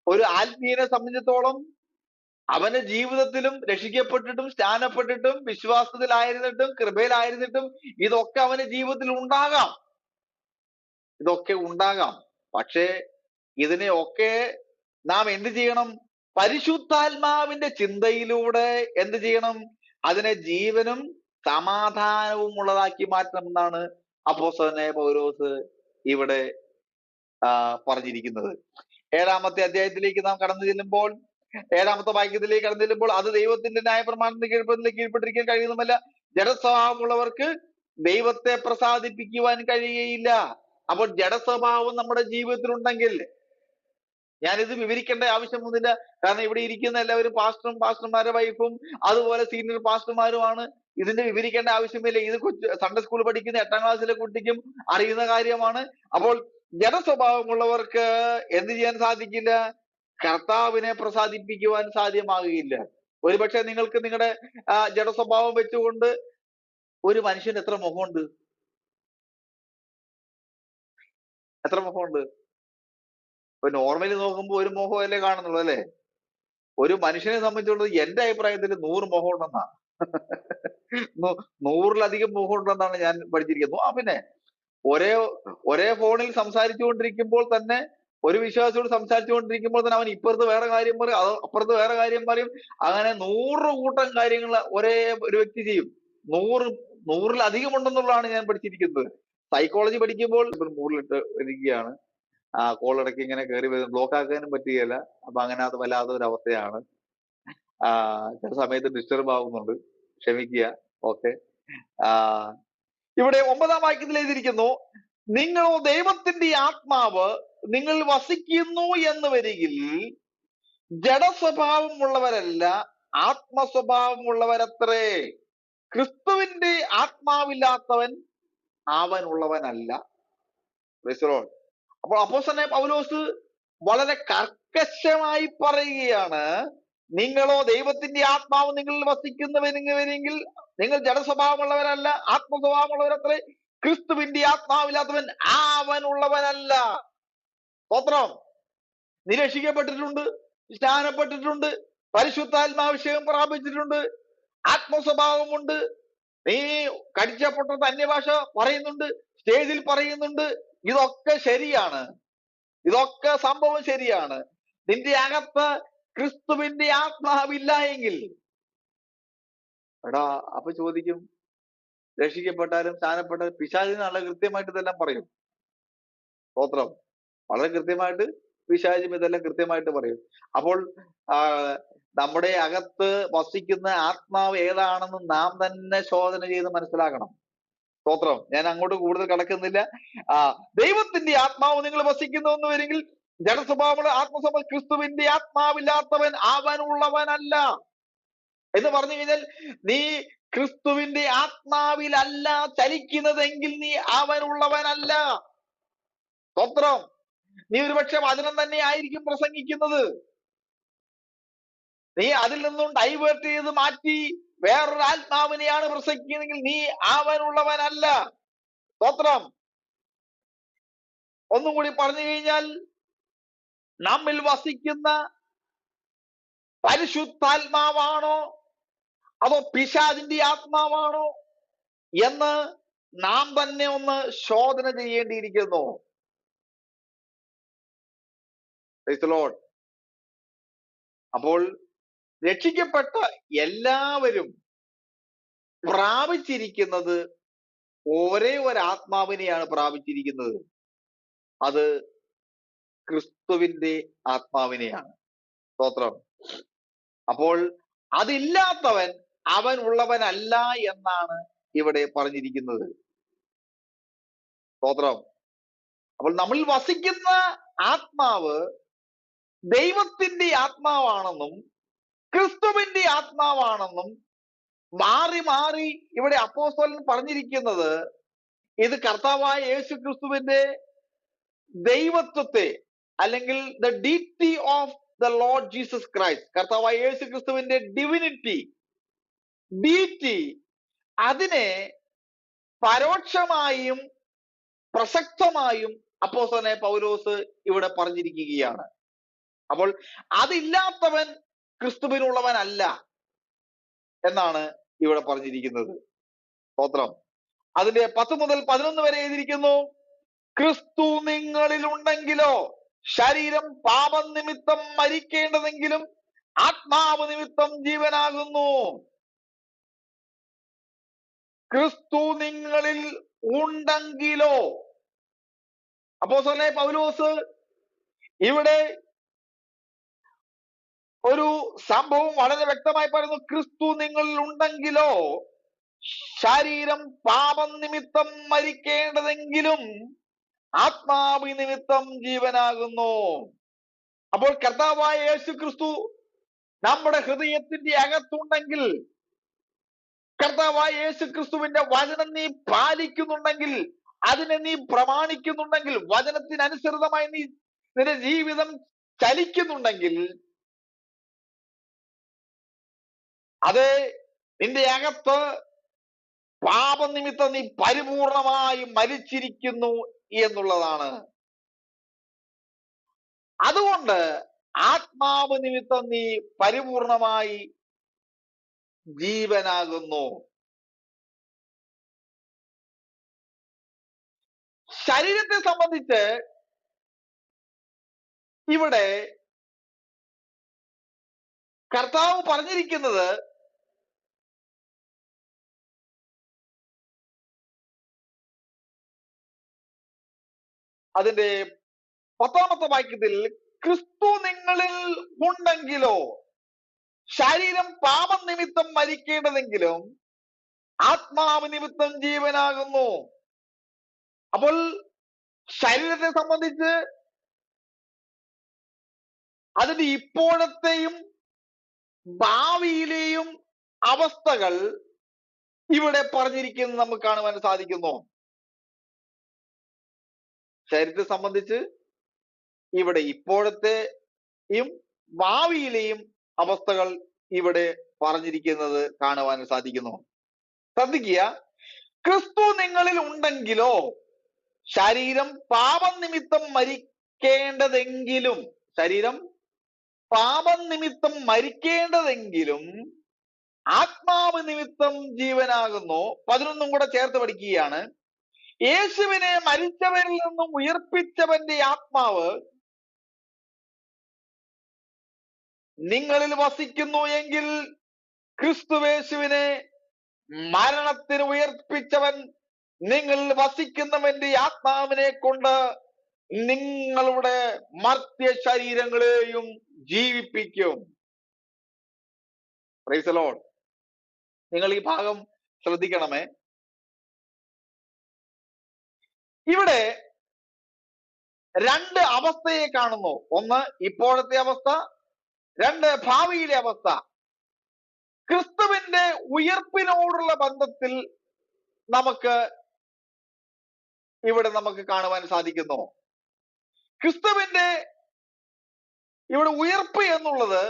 ഒരു ആത്മീയനെ സംബന്ധിച്ചിടത്തോളം, അവന്റെ ജീവിതത്തിലും രക്ഷിക്കപ്പെട്ടിട്ടും സ്നാനപ്പെട്ടിട്ടും വിശ്വാസത്തിലായിരുന്നിട്ടും കൃപയിലായിരുന്നിട്ടും ഇതൊക്കെ അവന്റെ ജീവിതത്തിൽ ഉണ്ടാകാം. പക്ഷേ ഇതിനെയൊക്കെ നാം എന്ത് ചെയ്യണം? പരിശുദ്ധാത്മാവിന്റെ ചിന്തയിലൂടെ എന്ത് ചെയ്യണം? അതിനെ ജീവനും സമാധാനവും ഉള്ളതാക്കി മാറ്റണം എന്നാണ് അപ്പോസ്തലനായ പൗലോസ് ഇവിടെ പറഞ്ഞിരിക്കുന്നത്. 7-ാമത്തെ അധ്യായത്തിലേക്ക് നാം കടന്നു ചെല്ലുമ്പോൾ, 7-ാമത്തെ വാക്യത്തിലേക്ക് കടന്നു ചെല്ലുമ്പോൾ, അത് ദൈവത്തിന്റെ ന്യായപ്രമാണത്തിന് കീഴ്പ്പെട്ടിരിക്കാൻ കഴിയുന്നതല്ല, ജഡസ്വഭാവമുള്ളവർക്ക് ദൈവത്തെ പ്രസാദിപ്പിക്കുവാൻ കഴിയുകയില്ല. അപ്പോൾ ജഡസ്വഭാവം നമ്മുടെ ജീവിതത്തിൽ ഉണ്ടെങ്കിൽ, ഞാനിത് വിവരിക്കേണ്ട ആവശ്യമൊന്നുമില്ല, കാരണം ഇവിടെ ഇരിക്കുന്ന എല്ലാവരും പാസ്റ്റർമാരുടെ വൈഫും അതുപോലെ സീനിയർ പാസ്റ്റർമാരുമാണ്. ഇതിന്റെ വിവരിക്കേണ്ട ആവശ്യമില്ല. ഇത് സൺഡേ സ്കൂൾ പഠിക്കുന്ന 8-ാം ക്ലാസ്സിലെ കുട്ടിക്കും അറിയുന്ന കാര്യമാണ്. അപ്പോൾ ജഡസ്വഭാവമുള്ളവർക്ക് എന്ത് ചെയ്യാൻ സാധിക്കില്ല? കർത്താവിനെ പ്രസാദിപ്പിക്കുവാൻ സാധ്യമാകുകയില്ല. ഒരുപക്ഷെ നിങ്ങൾക്ക് നിങ്ങളുടെ ജഡസ്വഭാവം വെച്ചുകൊണ്ട് ഒരു മനുഷ്യന് എത്ര മുഖമുണ്ട്? ഇപ്പൊ നോർമലി നോക്കുമ്പോൾ ഒരു മുഖമല്ലേ കാണുന്നുള്ളൂ, അല്ലെ? ഒരു മനുഷ്യനെ സംബന്ധിച്ചുള്ളത് എന്റെ അഭിപ്രായത്തിൽ 100 മുഖം ഉണ്ടെന്നാ. 100-ലധികം മുഖം ഉണ്ടെന്നാണ് ഞാൻ പഠിച്ചിരിക്കുന്നത്. പിന്നെ ഒരേ ഫോണിൽ സംസാരിച്ചുകൊണ്ടിരിക്കുമ്പോൾ തന്നെ, ഒരു വിശ്വാസിയോട് സംസാരിച്ചുകൊണ്ടിരിക്കുമ്പോൾ തന്നെ അവൻ ഇപ്പുറത്ത് വേറെ കാര്യം പറയും, അപ്പുറത്ത് വേറെ കാര്യം പറയും. അങ്ങനെ 100 കൂട്ടം കാര്യങ്ങൾ ഒരേ ഒരു വ്യക്തി ചെയ്യും. 100-ലധികം ഉണ്ടെന്നുള്ളതാണ് ഞാൻ പഠിച്ചിരിക്കുന്നത്. സൈക്കോളജി പഠിക്കുമ്പോൾ 100-ലിട്ട് ഇരിക്കുകയാണ്. കോളിടയ്ക്ക് ഇങ്ങനെ കയറി വരും, ബ്ലോക്ക് ആക്കാനും പറ്റുകയില്ല. അപ്പൊ അങ്ങനെ അത് വല്ലാത്ത ഒരു അവസ്ഥയാണ്. ചില സമയത്ത് ഡിസ്റ്റർബ് ആവുന്നുണ്ട്, ക്ഷമിക്കുക. ഓക്കെ. ഇവിടെ 9-ാം വാക്യത്തിൽ എഴുതിയിരിക്കുന്നു, നിങ്ങളോ ദൈവത്തിന്റെ ആത്മാവ് നിങ്ങൾ വസിക്കുന്നു എന്ന് വരികിൽ ജഡസ്വഭാവമുള്ളവരല്ല ആത്മസ്വഭാവമുള്ളവരത്രേ. ക്രിസ്തുവിന്റെ ആത്മാവില്ലാത്തവൻ അവനുള്ളവനല്ല. അപ്പോൾ അപ്പോസ്തലനായ പൗലോസ് വളരെ കർക്കശമായി പറയുകയാണ്, നിങ്ങളോ ദൈവത്തിന്റെ ആത്മാവ് നിങ്ങളിൽ വസിക്കുന്നവരെങ്കിൽ നിങ്ങൾ ജഡസ്വഭാവമുള്ളവരല്ല ആത്മസ്വഭാവമുള്ളവരത്രേ. ക്രിസ്തുവിന്റെ ആത്മാവില്ലാത്തവൻ അവനുള്ളവനല്ല. സ്തോത്രം. നീ രക്ഷിക്കപ്പെട്ടിട്ടുണ്ട്, സ്നാനപ്പെട്ടിട്ടുണ്ട്, പരിശുദ്ധാത്മാഭിഷേകം പ്രാപിച്ചിട്ടുണ്ട്, ആത്മസ്വഭാവമുണ്ട്, നീ കടിച്ചപ്പൊട്ടത്ത് അന്യഭാഷ പറയുന്നുണ്ട്, സ്റ്റേജിൽ പറയുന്നുണ്ട്. ഇതൊക്കെ ശരിയാണ്, ഇതൊക്കെ സംഭവം ശരിയാണ്. നിന്റെ അകത്ത് ക്രിസ്തുവിന്റെ ആത്മാവില്ല എങ്കിൽ, എടാ അപ്പൊ ചോദിക്കും, രക്ഷിക്കപ്പെട്ടാലും സ്നാനപ്പെട്ടാലും പിശാചിനുള്ള കൃത്യമായിട്ട് ഇതെല്ലാം പറയും. സ്തോത്രം. വളരെ കൃത്യമായിട്ട് പിശാചും ഇതെല്ലാം കൃത്യമായിട്ട് പറയും. അപ്പോൾ നമ്മുടെ അകത്ത് വസിക്കുന്ന ആത്മാവ് ഏതാണെന്ന് നാം തന്നെ ശോധന ചെയ്ത് മനസ്സിലാക്കണം. സ്തോത്രം. ഞാൻ അങ്ങോട്ട് കൂടുതൽ കടക്കുന്നില്ല. ദൈവത്തിന്റെ ആത്മാവ് നിങ്ങൾ വസിക്കുന്നു വരെങ്കിൽ ജഡസ്വഭാവമുള്ള ആത്മസ്വഭാവം, ക്രിസ്തുവിന്റെ ആത്മാവില്ലാത്തവൻ അവനുള്ളവനല്ല എന്ന് പറഞ്ഞു കഴിഞ്ഞാൽ, നീ ക്രിസ്തുവിന്റെ ആത്മാവിലല്ല ചലിക്കുന്നതെങ്കിൽ നീ അവനുള്ളവനല്ല. സ്തോത്രം. നീ ഒരുപക്ഷെ വചനം തന്നെ ആയിരിക്കും പ്രസംഗിക്കുന്നത്, നീ അതിൽ നിന്നും ഡൈവേർട്ട് ചെയ്ത് മാറ്റി വേറൊരു ആത്മാവിനെയാണ് പ്രസംഗിക്കുന്നതെങ്കിൽ നീ അവനുള്ളവനല്ല. സ്തോത്രം. ഒന്നും കൂടി പറഞ്ഞു കഴിഞ്ഞാൽ, നമ്മിൽ വസിക്കുന്ന പരിശുദ്ധാത്മാവാണോ അതോ പിശാചിന്റെ ആത്മാവാണോ എന്ന് നാം തന്നെ ഒന്ന് ശോധന ചെയ്യേണ്ടിയിരിക്കുന്നു. Praise the Lord. അപ്പോൾ രക്ഷിക്കപ്പെട്ട എല്ലാവരും പ്രാപിച്ചിരിക്കുന്നത് ഒരേ ഒരു ആത്മാവിനെയാണ് പ്രാപിച്ചിരിക്കുന്നത്. അത് ക്രിസ്തുവിന്റെ ആത്മാവിനെയാണ്. സ്തോത്രം. അപ്പോൾ അതില്ലാത്തവൻ അവൻ ഉള്ളവനല്ല എന്നാണ് ഇവിടെ പറഞ്ഞിരിക്കുന്നത്. സ്തോത്രം. അപ്പോൾ നമ്മിൽ വസിക്കുന്ന ആത്മാവ് ദൈവത്തിന്റെ ആത്മാവാണെന്നും ക്രിസ്തുവിന്റെ ആത്മാവാണെന്നും മാറി മാറി ഇവിടെ അപ്പോസ്തലൻ പറഞ്ഞിരിക്കുന്നത്, ഇത് കർത്താവായ യേശു ക്രിസ്തുവിന്റെ ദൈവത്വത്തെ, അല്ലെങ്കിൽ the deity of the Lord Jesus Christ, കർത്താവായ യേശു ക്രിസ്തുവിന്റെ ഡിവിനിറ്റി, ഡീറ്റി, അതിനെ പരോക്ഷമായും പ്രസക്തമായും അപ്പോസ്തലനായ പൗലോസ് ഇവിടെ പറഞ്ഞിരിക്കുകയാണ്. അപ്പോൾ അതില്ലാത്തവൻ ക്രിസ്തുവിനുള്ളവനല്ല എന്നാണ് ഇവിടെ പറഞ്ഞിരിക്കുന്നത്. സ്തോത്രം. അതിന്റെ 10 മുതൽ 11 വരെ എഴുതിയിരിക്കുന്നു, ക്രിസ്തു നിങ്ങളിൽ ഉണ്ടെങ്കിലോ ശരീരം പാപം നിമിത്തം മരിക്കേണ്ടതെങ്കിലും ആത്മാവ് നിമിത്തം ജീവനാകുന്നു. ക്രിസ്തു നിങ്ങളിൽ ഉണ്ടെങ്കിലോ. അപ്പോസ്തലനായ പൗലോസ് ഇവിടെ ഒരു സംഭവം വളരെ വ്യക്തമായി പറയുന്നു. ക്രിസ്തു നിങ്ങളിൽ ഉണ്ടെങ്കിലോ ശരീരം പാപം നിമിത്തം മരിക്കേണ്ടതെങ്കിലും ആത്മാവ് നിമിത്തം ജീവനാകുന്നു. അപ്പോൾ കർത്താവായ യേശു ക്രിസ്തു നമ്മുടെ ഹൃദയത്തിന്റെ അകത്തുണ്ടെങ്കിൽ, കർത്താവായ യേശു ക്രിസ്തുവിന്റെ വചനം നീ പാലിക്കുന്നുണ്ടെങ്കിൽ, അതിനെ നീ പ്രമാണിക്കുന്നുണ്ടെങ്കിൽ, വചനത്തിനനുസൃതമായി നീ നിന്റെ ജീവിതം ചലിക്കുന്നുണ്ടെങ്കിൽ, അത് നിന്റെ അകത്ത് പാപനിമിത്തം നീ പരിപൂർണമായി മരിച്ചിരിക്കുന്നു എന്നുള്ളതാണ്. അതുകൊണ്ട് ആത്മാവ് നിമിത്തം നീ പരിപൂർണമായി ജീവനാകുന്നു. ശരീരത്തെ സംബന്ധിച്ച് ഇവിടെ കർത്താവ് പറഞ്ഞിരിക്കുന്നത്, അതിന്റെ 10-ാമത്തെ വാക്യത്തിൽ, ക്രിസ്തു നിങ്ങളിൽ ഉണ്ടെങ്കിലോ ശരീരം പാപം നിമിത്തം മരിക്കേണ്ടതെങ്കിലും ആത്മാവ് നിമിത്തം ജീവനാകുന്നു. അപ്പോൾ ശരീരത്തെ സംബന്ധിച്ച് അതിന്റെ ഇപ്പോഴത്തെയും ഭാവിയിലെയും അവസ്ഥകൾ ഇവിടെ പറഞ്ഞിരിക്കുന്നത് നമുക്ക് കാണുവാൻ സാധിക്കുന്നു. ശരീരത്തെ സംബന്ധിച്ച് ഇവിടെ ഇപ്പോഴത്തെയും ഭാവിയിലെയും അവസ്ഥകൾ ഇവിടെ പറഞ്ഞിരിക്കുന്നത് കാണുവാൻ സാധിക്കുന്നു. ശ്രദ്ധിക്കുക, ക്രിസ്തു നിങ്ങളിൽ ഉണ്ടെങ്കിലോ ശരീരം പാപം നിമിത്തം മരിക്കേണ്ടതെങ്കിലും, ശരീരം പാപം നിമിത്തം മരിക്കേണ്ടതെങ്കിലും ആത്മാവ് നിമിത്തം ജീവനാകുന്നു. 11 കൂടെ ചേർത്ത് പഠിക്കുകയാണ്. യേശുവിനെ മരിച്ചവരിൽ നിന്നും ഉയർപ്പിച്ചവന്റെ ആത്മാവ് നിങ്ങളിൽ വസിക്കുന്നു എങ്കിൽ ക്രിസ്തുവേശുവിനെ മരണത്തിന് ഉയർപ്പിച്ചവൻ നിങ്ങളിൽ വസിക്കുന്നവന്റെ ആത്മാവിനെ കൊണ്ട് നിങ്ങളുടെ മർത്യ ശരീരങ്ങളെയും ജീവിപ്പിക്കും. Praise the Lord. നിങ്ങൾ ഈ ഭാഗം ശ്രദ്ധിക്കണമേ. ഇവിടെ 2 അവസ്ഥയെ കാണുന്നു. ഒന്ന് ഇപ്പോഴത്തെ അവസ്ഥ, 2 ഭാവിയിലെ അവസ്ഥ. ക്രിസ്തുവിന്റെ ഉയർപ്പിനോടുള്ള ബന്ധത്തിൽ ഇവിടെ നമുക്ക് കാണുവാൻ സാധിക്കുന്നു. ക്രിസ്തുവിന്റെ ഇവിടെ ഉയർപ്പ് എന്നുള്ളത്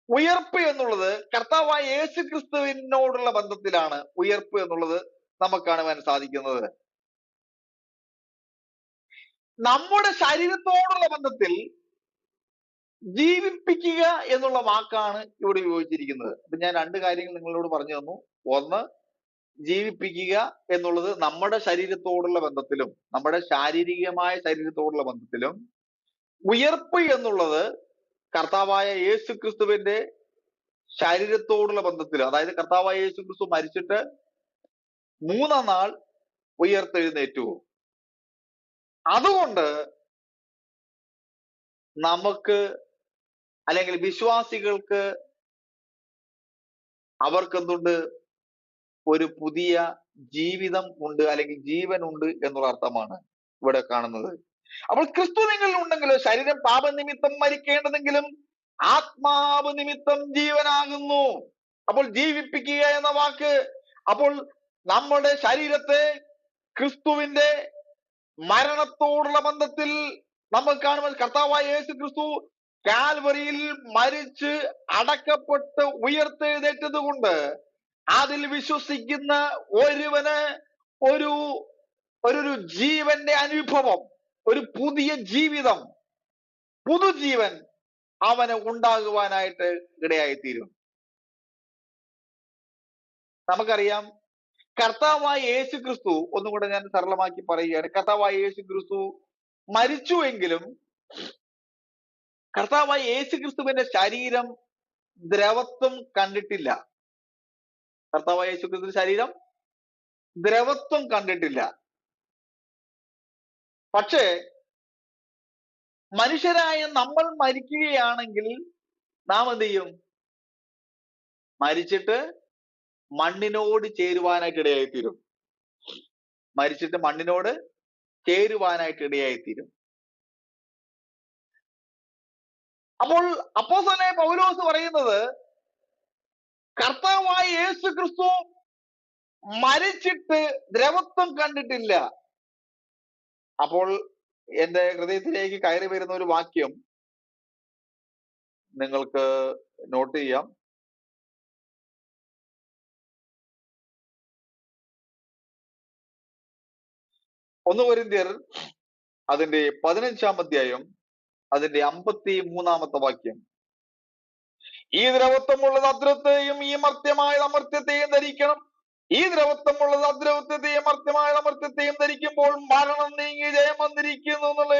ഉയർപ്പ് എന്നുള്ളത് കർത്താവായ യേശു ക്രിസ്തുവിനോടുള്ള ബന്ധത്തിലാണ് ഉയർപ്പ് എന്നുള്ളത് നമുക്ക് കാണുവാൻ സാധിക്കുന്നത്. നമ്മുടെ ശരീരത്തോടുള്ള ബന്ധത്തിൽ ജീവിപ്പിക്കുക എന്നുള്ള വാക്കാണ് ഇവിടെ ഉപയോഗിച്ചിരിക്കുന്നത്. അപ്പൊ ഞാൻ രണ്ട് കാര്യങ്ങൾ നിങ്ങളോട് പറഞ്ഞു തന്നു. ഒന്ന്, ജീവിപ്പിക്കുക എന്നുള്ളത് നമ്മുടെ ശരീരത്തോടുള്ള ബന്ധത്തിലും നമ്മുടെ ശാരീരികമായ ശരീരത്തോടുള്ള ബന്ധത്തിലും, ഉയർപ്പ് എന്നുള്ളത് കർത്താവായ യേശു ക്രിസ്തുവിന്റെ ശരീരത്തോടുള്ള ബന്ധത്തിലും, അതായത് കർത്താവായ യേശു ക്രിസ്തു മരിച്ചിട്ട് മൂന്നാം നാൾ ഉയർത്തെഴുന്നേറ്റു. അതുകൊണ്ട് നമുക്ക്, അല്ലെങ്കിൽ വിശ്വാസികൾക്ക്, അവർക്കെന്തുണ്ട്? ഒരു പുതിയ ജീവിതം ഉണ്ട്, അല്ലെങ്കിൽ ജീവൻ ഉണ്ട് എന്നുള്ള അർത്ഥമാണ് ഇവിടെ കാണുന്നത്. അപ്പോൾ ക്രിസ്തു നിങ്ങളിൽ ഉണ്ടെങ്കിലോ ശരീരം പാപനിമിത്തം മരിക്കേണ്ടതെങ്കിലും ആത്മാവ് നിമിത്തം ജീവനാകുന്നു. അപ്പോൾ ജീവിപ്പിക്കുക എന്ന വാക്ക്, അപ്പോൾ നമ്മുടെ ശരീരത്തെ ക്രിസ്തുവിന്റെ മരണത്തോടുള്ള ബന്ധത്തിൽ നമ്മൾ കാണുമ്പോൾ കർത്താവായ യേശു ക്രിസ്തു കാൽവരിയിൽ മരിച്ച് അടക്കപ്പെട്ട് ഉയർത്തെഴുന്നേറ്റത് കൊണ്ട് അതിൽ വിശ്വസിക്കുന്ന ഒരുവന് ഒരു ഒരു ജീവന്റെ അനുഭവം, ഒരു പുതിയ ജീവിതം, പുതുജീവൻ അവന് ഉണ്ടാകുവാനായിട്ട് ഇടയായിത്തീരും. നമുക്കറിയാം, കർത്താവായ യേശു ക്രിസ്തു, ഒന്നും കൂടെ ഞാൻ സരളമാക്കി പറയുകയാണ്, കർത്താവായ യേശു ക്രിസ്തു മരിച്ചുവെങ്കിലും കർത്താവായ യേശു ക്രിസ്തുവിന്റെ ശരീരം ദ്രവത്വം കണ്ടിട്ടില്ല. കർത്താവായ യേശു ക്രിസ്തുവിന്റെ ശരീരം ദ്രവത്വം കണ്ടിട്ടില്ല. പക്ഷേ മനുഷ്യരായ നമ്മൾ മരിക്കുകയാണെങ്കിൽ നാം എന്ത് ചെയ്യും? മരിച്ചിട്ട് മണ്ണിനോട് ചേരുവാനായിട്ട് ഇടയായിത്തീരും. മരിച്ചിട്ട് മണ്ണിനോട് ചേരുവാനായിട്ട് ഇടയായിത്തീരും. അപ്പോൾ അപ്പോസ്തലനായ പൗലോസ് പറയുന്നത്, കർത്താവായ യേശു ക്രിസ്തു മരിച്ചിട്ട് ദ്രവത്വം കണ്ടിട്ടില്ല. അപ്പോൾ എന്റെ ഹൃദയത്തിലേക്ക് കയറി വരുന്ന ഒരു വാക്യം നിങ്ങൾക്ക് നോട്ട് ചെയ്യാം. ഒന്ന് കൊരിന്ത്യർ അതിന്റെ 15-ാം അധ്യായം അതിന്റെ 53-ാമത്തെ വാക്യം. ഈ ദ്രവത്വമുള്ളത് അദ്രവത്തെയും ഈ മർത്യമായ അമർത്യത്തെയും ധരിക്കണം. ഈ ദ്രവത്വമുള്ളത് അദ്രവത്വത്തെയും മർത്യമായ അമർത്യത്തെയും ധരിക്കുമ്പോൾ മരണം നീങ്ങി ജയം വന്നിരിക്കുന്നു എന്നുള്ള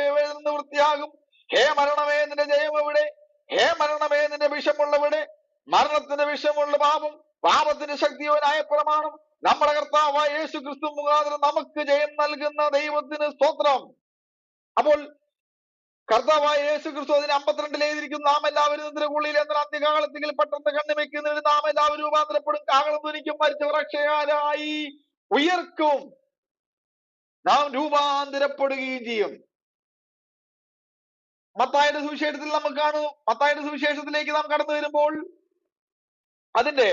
നിവൃത്തിയാകും. ഹേ മരണമേ, നിന്റെ ജയം എവിടെ? ഹേ മരണമേ, നിന്റെ വിഷമുള്ളവിടെ? മരണത്തിന്റെ വിഷമുള്ള പാപം, പാപത്തിന്റെ ശക്തിയോനായ പ്രമാണം, നമ്മുടെ കർത്താവായ യേശു ക്രിസ്തു മുഖാന്തരം നമുക്ക് ജയം നൽകുന്ന ദൈവത്തിന് സ്തോത്രം. അപ്പോൾ കർത്താവായ യേശു ക്രിസ്തു അതിന് 52 എഴുതിയിരിക്കുന്നു, നാം എല്ലാവരും നിദ്രകുള്ളിൽ എന്നാൽ അന്ത്യകാലത്തിൽ പെട്ടെന്ന് കണ്ണുവെക്കുന്നതിന് നാം എല്ലാവരും രൂപാന്തരപ്പെടും, കാഹളം ധ്വനിക്കും, മരിച്ചവർ അക്ഷയരായി ഉയർക്കും, നാം രൂപാന്തരപ്പെടുകയും ചെയ്യും. മത്തായിയുടെ സുവിശേഷത്തിൽ നമുക്ക് കാണും. മത്തായിയുടെ സുവിശേഷത്തിലേക്ക് നാം കടന്നു വരുമ്പോൾ അതിന്റെ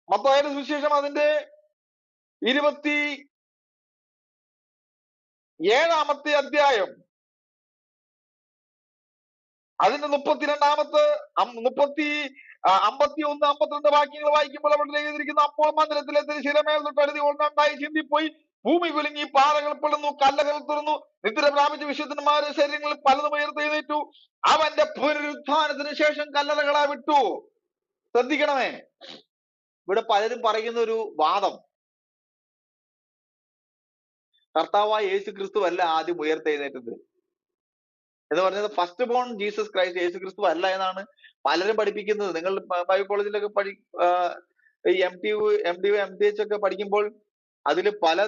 മത്തായിയുടെ സുവിശേഷം അതിന്റെ 27-ാമത്തെ അധ്യായം അതിന്റെ 52-ാമത്തെ 51, 52 വാക്യങ്ങൾ വായിക്കുമ്പോൾ അവിടെ എഴുതിയിരിക്കുന്നു, അപ്പോൾ മന്ദിരത്തിലെ തിരശീലമേൽ തൊട്ട് അഴുതി ഒന്നായി ചിന്തിപ്പോയി, ഭൂമി കുലുങ്ങി, പാറകൾ പിളർന്നു, കല്ലകൾ തുറന്നു, നിദ്ര പ്രാപിച്ച വിശുദ്ധന്മാരുടെ ശരീരങ്ങളിൽ പലതും ഉയർത്തെഴുന്നേറ്റു. അവന്റെ പുനരുത്ഥാനത്തിന് ശേഷം കല്ലറകളെ വിട്ടു. ശ്രദ്ധിക്കണമേ, ഇവിടെ പലരും പറയുന്ന ഒരു വാദം, കർത്താവായ യേശു ക്രിസ്തു അല്ല ആദ്യം ഉയർത്തെഴുന്നേറ്റത് എന്ന് പറഞ്ഞത്, ഫസ്റ്റ് ബോൺ ജീസസ് ക്രൈസ്റ്റ് യേശു ക്രിസ്തു അല്ല എന്നാണ് പലരും പഠിപ്പിക്കുന്നത്. നിങ്ങൾ ബൈബിൾ കോളേജിലൊക്കെ MTH ഒക്കെ പഠിക്കുമ്പോൾ അതിൽ പല